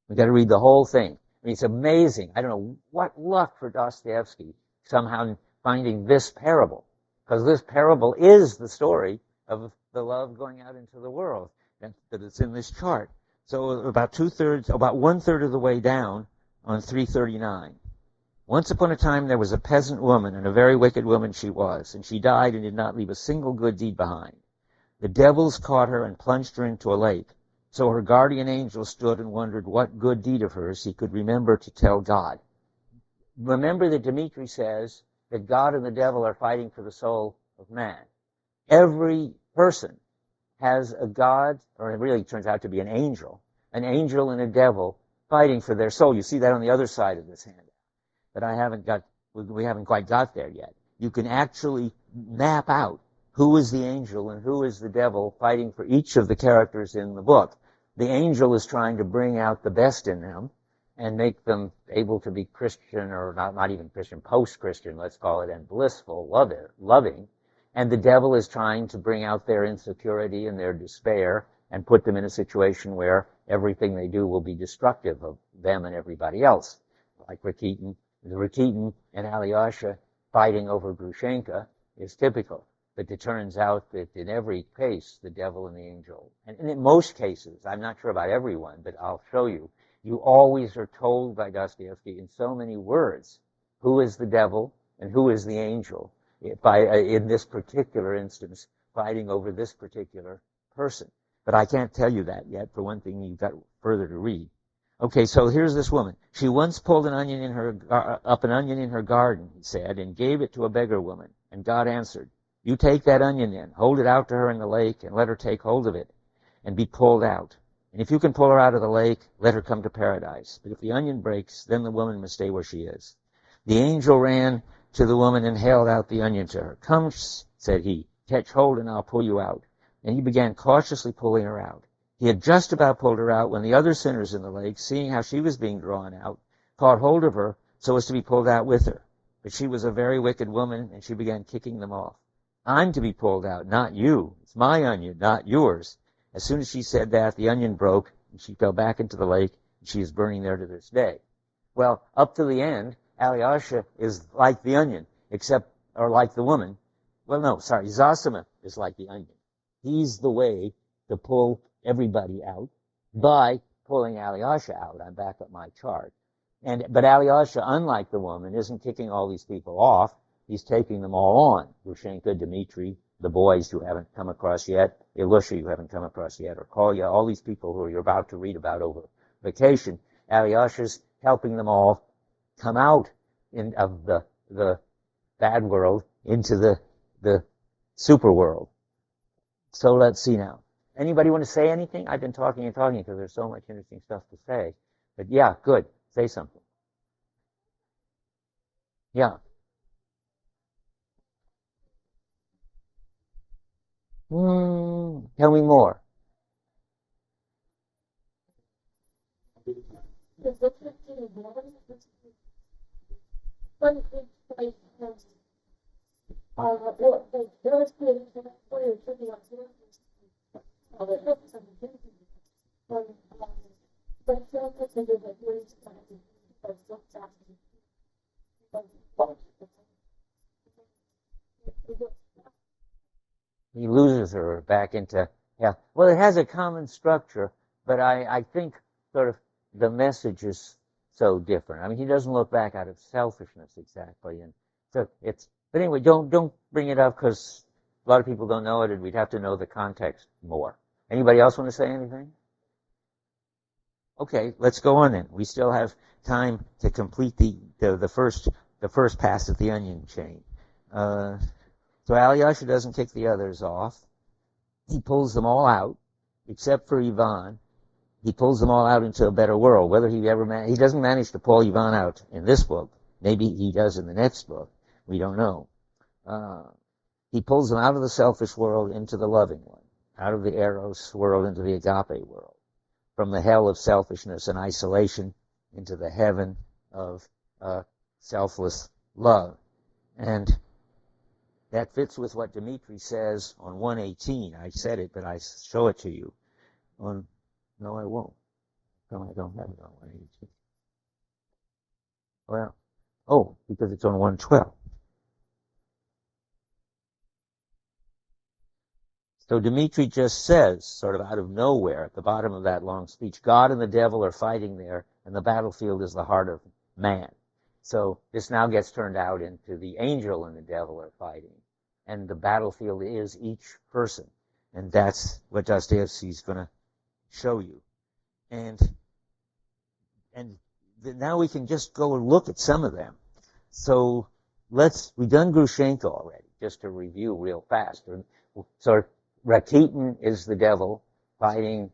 We've got to read the whole thing. I mean, it's amazing. I don't know what luck for Dostoevsky somehow finding this parable, because this parable is the story of the love going out into the world, and that it's in this chart. So about 1/3 of the way down on 339. Once upon a time there was a peasant woman, and a very wicked woman she was, and she died and did not leave a single good deed behind. The devils caught her and plunged her into a lake. So her guardian angel stood and wondered what good deed of hers he could remember to tell God. Remember that Dmitri says that God and the devil are fighting for the soul of man. Every person has a God, or it really turns out to be an angel and a devil fighting for their soul. You see that on the other side of this handout. But we haven't quite got there yet. You can actually map out who is the angel and who is the devil fighting for each of the characters in the book. The angel is trying to bring out the best in them and make them able to be Christian, or not even Christian, post-Christian, let's call it, and blissful, loving. And the devil is trying to bring out their insecurity and their despair and put them in a situation where everything they do will be destructive of them and everybody else. Like Rakitin and Alyosha fighting over Grushenka is typical. But it turns out that in every case, the devil and the angel, and in most cases, I'm not sure about everyone, but I'll show you, You always are told by Dostoevsky in so many words who is the devil and who is the angel, in this particular instance, fighting over this particular person. But I can't tell you that yet. For one thing, you've got further to read. Okay, so here's this woman. She once pulled an onion in her garden, he said, and gave it to a beggar woman. And God answered, "You take that onion then, hold it out to her in the lake, and let her take hold of it, and be pulled out. And if you can pull her out of the lake, let her come to paradise. But if the onion breaks, then the woman must stay where she is." The angel ran to the woman and held out the onion to her. "Come," said he, "catch hold and I'll pull you out." And he began cautiously pulling her out. He had just about pulled her out when the other sinners in the lake, seeing how she was being drawn out, caught hold of her so as to be pulled out with her. But she was a very wicked woman, and she began kicking them off. "I'm to be pulled out, not you. It's my onion, not yours." As soon as she said that, the onion broke, and she fell back into the lake, and she is burning there to this day. Well, up to the end, Alyosha is like the onion, or like the woman. Well, no, sorry, Zosima is like the onion. He's the way to pull everybody out by pulling Alyosha out. I'm back at my chart. But Alyosha, unlike the woman, isn't kicking all these people off. He's taking them all on. Grushenka, Dmitri, the boys you haven't come across yet, Ilusha you haven't come across yet, or Kolya, all these people who you're about to read about over vacation. Alyosha's helping them all come out of the bad world into the super world. So let's see now. Anybody want to say anything? I've been talking and talking because there's so much interesting stuff to say. But yeah, good. Say something. Yeah. Tell me more. He loses her back into, yeah. Well, it has a common structure, but I think sort of the message is so different. I mean, he doesn't look back out of selfishness exactly, and so but anyway, don't bring it up because a lot of people don't know it, and we'd have to know the context more. Anybody else want to say anything? Okay, let's go on then. We still have time to complete the first pass at the onion chain. So Alyosha doesn't kick the others off. He pulls them all out, except for Ivan. He pulls them all out into a better world. Whether he he doesn't manage to pull Ivan out in this book. Maybe he does in the next book. We don't know. He pulls them out of the selfish world into the loving one, out of the Eros world into the agape world, from the hell of selfishness and isolation into the heaven of selfless love. And that fits with what Dmitri says on 118. I said it, but I show it to you. No, I won't. No, I don't have it on 118. Well, because it's on 112. So Dmitri just says, sort of out of nowhere, at the bottom of that long speech, God and the devil are fighting there, and the battlefield is the heart of man. So this now gets turned out into the angel and the devil are fighting, and the battlefield is each person, and that's what Dostoevsky's going to show you. And now we can just go and look at some of them. So we've done Grushenka already, just to review real fast. So Rakitin is the devil fighting,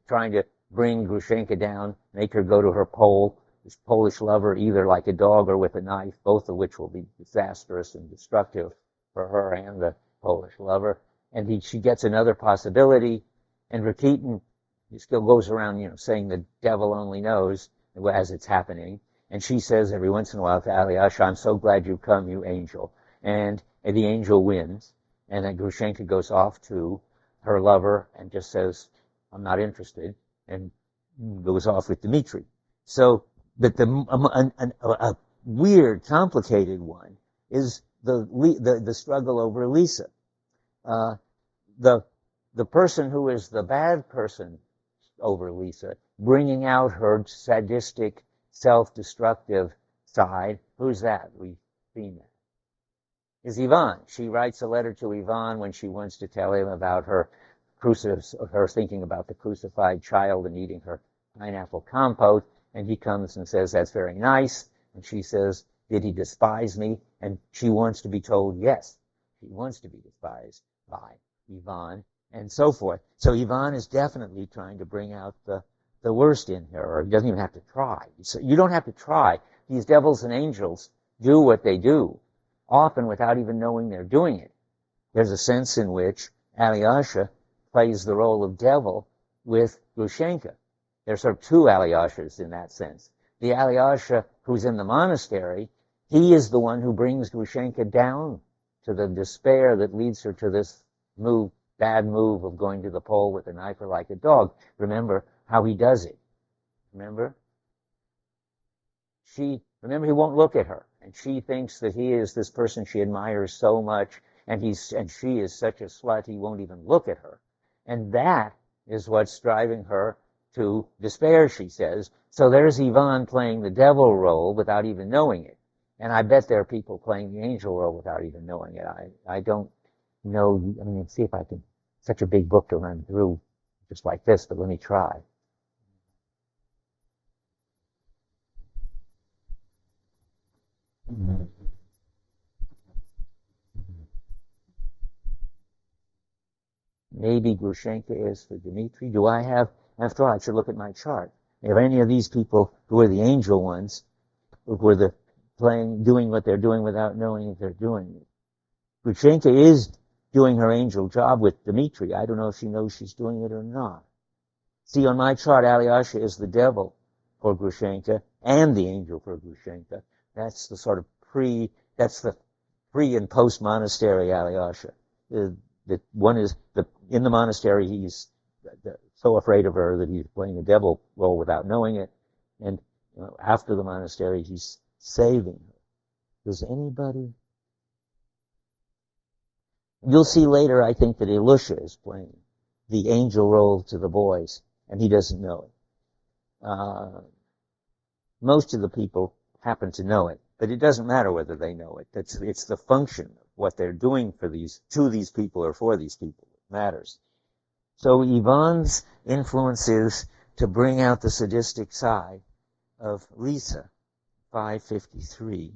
trying to bring Grushenka down, make her go to her pole, his Polish lover, either like a dog or with a knife, both of which will be disastrous and destructive for her and the Polish lover. And she gets another possibility, and Rakitin still goes around, saying the devil only knows as it's happening. And she says every once in a while to Alyosha, "I'm so glad you've come, you angel." And the angel wins. And then Grushenka goes off to her lover and just says, "I'm not interested," and goes off with Dmitri. So, but a weird, complicated one is the struggle over Lisa. The person who is the bad person over Lisa, bringing out her sadistic, self-destructive side. Who's that? We've seen that. Is Yvonne. She writes a letter to Yvonne when she wants to tell him about her thinking about the crucified child and eating her pineapple compote, and he comes and says, that's very nice. And she says, did he despise me? And she wants to be told yes. She wants to be despised by Yvonne, and so forth. So Yvonne is definitely trying to bring out the worst in her, or he doesn't even have to try. So you don't have to try. These devils and angels do what they do, often without even knowing they're doing it. There's a sense in which Alyosha plays the role of devil with Grushenka. There's sort of two Alyoshas in that sense. The Alyosha who's in the monastery, he is the one who brings Grushenka down to the despair that leads her to this bad move of going to the pole with a knife or like a dog. Remember how he does it. Remember? Remember, he won't look at her, and she thinks that he is this person she admires so much, and she is such a slut he won't even look at her. And that is what's driving her to despair, she says. So there's Yvonne playing the devil role without even knowing it. And I bet there are people playing the angel role without even knowing it. I don't know. I mean, see if I can. Such a big book to run through just like this, but let me try. Maybe Grushenka is for Dmitri. Do I have, after all, I should look at my chart. If any of these people who are the angel ones, who are doing what they're doing without knowing if they're doing it. Grushenka is doing her angel job with Dmitri. I don't know if she knows she's doing it or not. See, on my chart, Alyosha is the devil for Grushenka and the angel for Grushenka. That's the sort of pre and post-monastery Alyosha. The one is in the monastery, he's so afraid of her that he's playing the devil role without knowing it. And after the monastery, he's saving her. Does anybody? You'll see later, I think, that Ilusha is playing the angel role to the boys, and he doesn't know it. Most of the people happen to know it, but it doesn't matter whether they know it. It's the function of what they're doing to these people or for these people that matters. So Yvonne's influence is to bring out the sadistic side of Lisa, 553.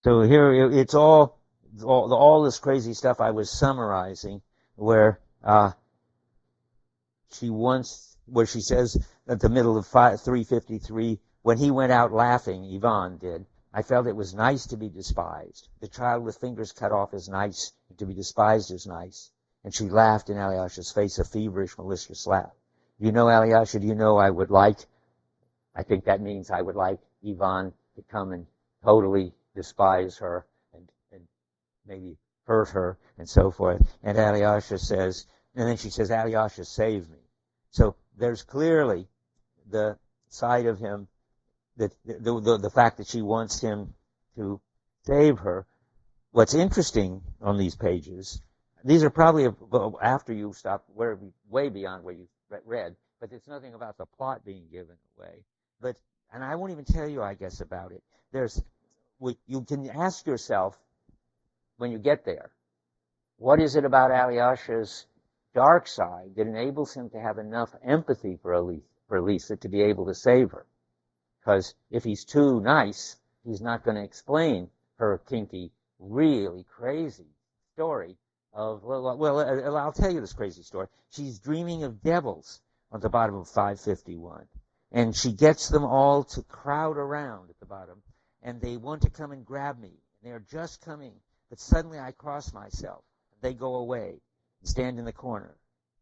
So here it's all this crazy stuff I was summarizing, where she says at the middle of 353, when he went out laughing, Yvonne did, I felt it was nice to be despised. The child with fingers cut off is nice, and to be despised is nice. And she laughed in Alyosha's face, a feverish, malicious laugh. You know, Alyosha, do you know I think that means I would like Yvonne to come and totally despise her and maybe hurt her and so forth. And Alyosha says, and then she says, Alyosha, save me. So there's clearly the side of him, that the fact that she wants him to save her. What's interesting on these pages, these are probably after you stop, way beyond where you read, but there's nothing about the plot being given away. And I won't even tell you, I guess, about it. You can ask yourself when you get there, what is it about Alyosha's dark side that enables him to have enough empathy for Lisa to be able to save her? Because if he's too nice, he's not going to explain her kinky, really crazy story of, I'll tell you this crazy story. She's dreaming of devils on the bottom of 551. And she gets them all to crowd around at the bottom, and they want to come and grab me. They're just coming, but suddenly I cross myself. They go away and stand in the corner.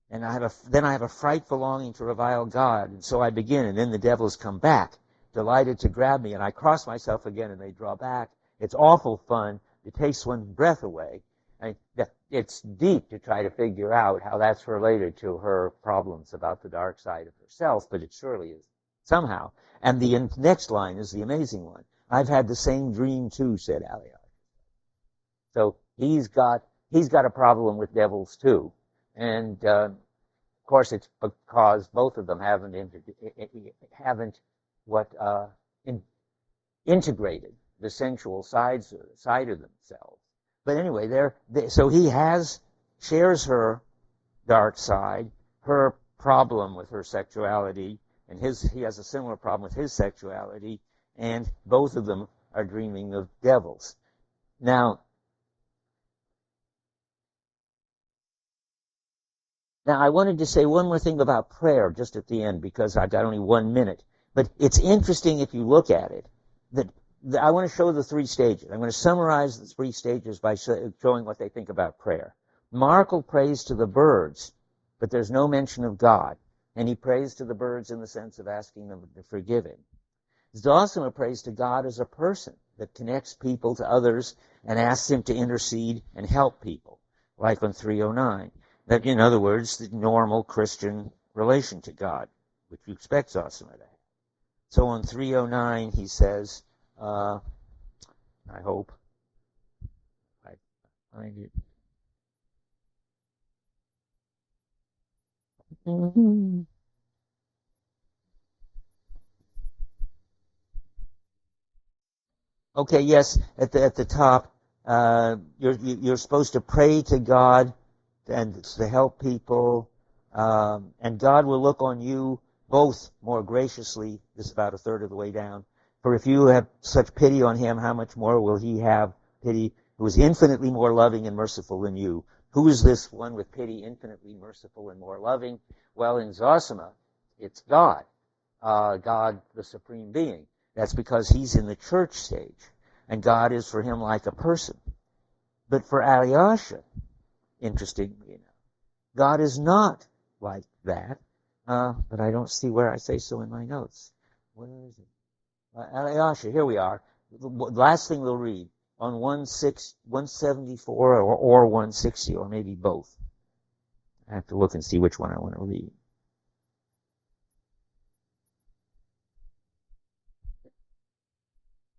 And then I have a frightful longing to revile God, and so I begin, and then the devils come back, delighted to grab me, and I cross myself again, and they draw back. It's awful fun. It takes one's breath away. It's deep to try to figure out how that's related to her problems about the dark side of herself, but it surely is somehow. And the next line is the amazing one. I've had the same dream too, said Alyosha. So he's got a problem with devils too. And of course it's because both of them haven't integrated the sensual side of themselves. But anyway, so he shares her dark side, her problem with her sexuality, and he has a similar problem with his sexuality, and both of them are dreaming of devils. Now I wanted to say one more thing about prayer just at the end, because I've got only 1 minute. But it's interesting if you look at it, that I want to show the 3 stages. I'm going to summarize the 3 stages by showing what they think about prayer. Markle prays to the birds, but there's no mention of God. And he prays to the birds in the sense of asking them to forgive him. Zosima prays to God as a person that connects people to others and asks him to intercede and help people, like on 309. That, in other words, the normal Christian relation to God, which you expect Zosima to have. So on 309 he says, I hope I find it. Okay, yes, at the top, you're supposed to pray to God and to help people, and God will look on you both more graciously. This is about a third of the way down. For if you have such pity on him, how much more will he have pity, who is infinitely more loving and merciful than you? Who is this one with pity, infinitely merciful and more loving? Well, in Zosima, it's God, God, the Supreme Being. That's because he's in the church stage, and God is for him like a person. But for Alyosha, interestingly enough, God is not like that, but I don't see where I say so in my notes. Where is it? Alyosha, here we are. The last thing we'll read on 174 or 160, or maybe both. I have to look and see which one I want to read.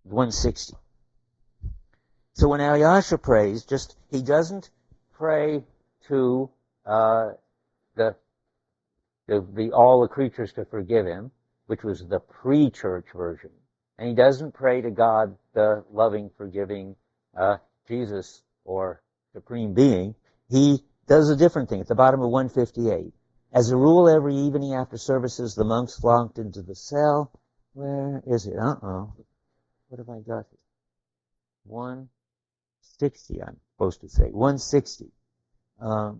(160). So when Alyosha prays, he doesn't pray to all the creatures to forgive him, which was the pre-church version. And he doesn't pray to God, the loving, forgiving Jesus or Supreme Being. He does a different thing at the bottom of 158. As a rule, every evening after services, the monks flocked into the cell. Where is it? What have I got here? 160, I'm supposed to say. 160. At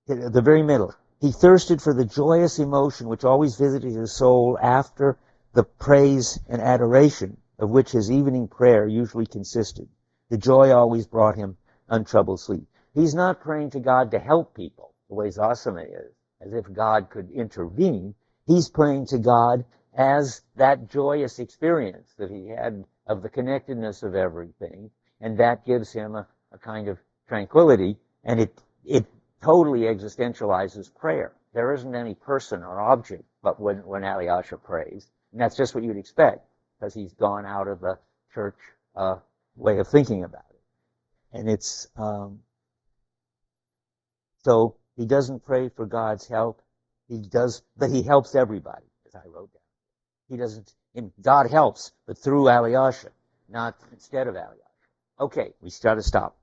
the very middle. He thirsted for the joyous emotion which always visited his soul after the praise and adoration of which his evening prayer usually consisted. The joy always brought him untroubled sleep. He's not praying to God to help people, the way Zosima is, as if God could intervene. He's praying to God as that joyous experience that he had of the connectedness of everything, and that gives him a kind of tranquility, and it totally existentializes prayer. There isn't any person or object but when Alyosha prays. And that's just what you'd expect, because he's gone out of the church way of thinking about it. And it's so he doesn't pray for God's help. He does, but he helps everybody, as I wrote down. He doesn't. God helps, but through Alyosha, not instead of Alyosha. Okay, we got to stop.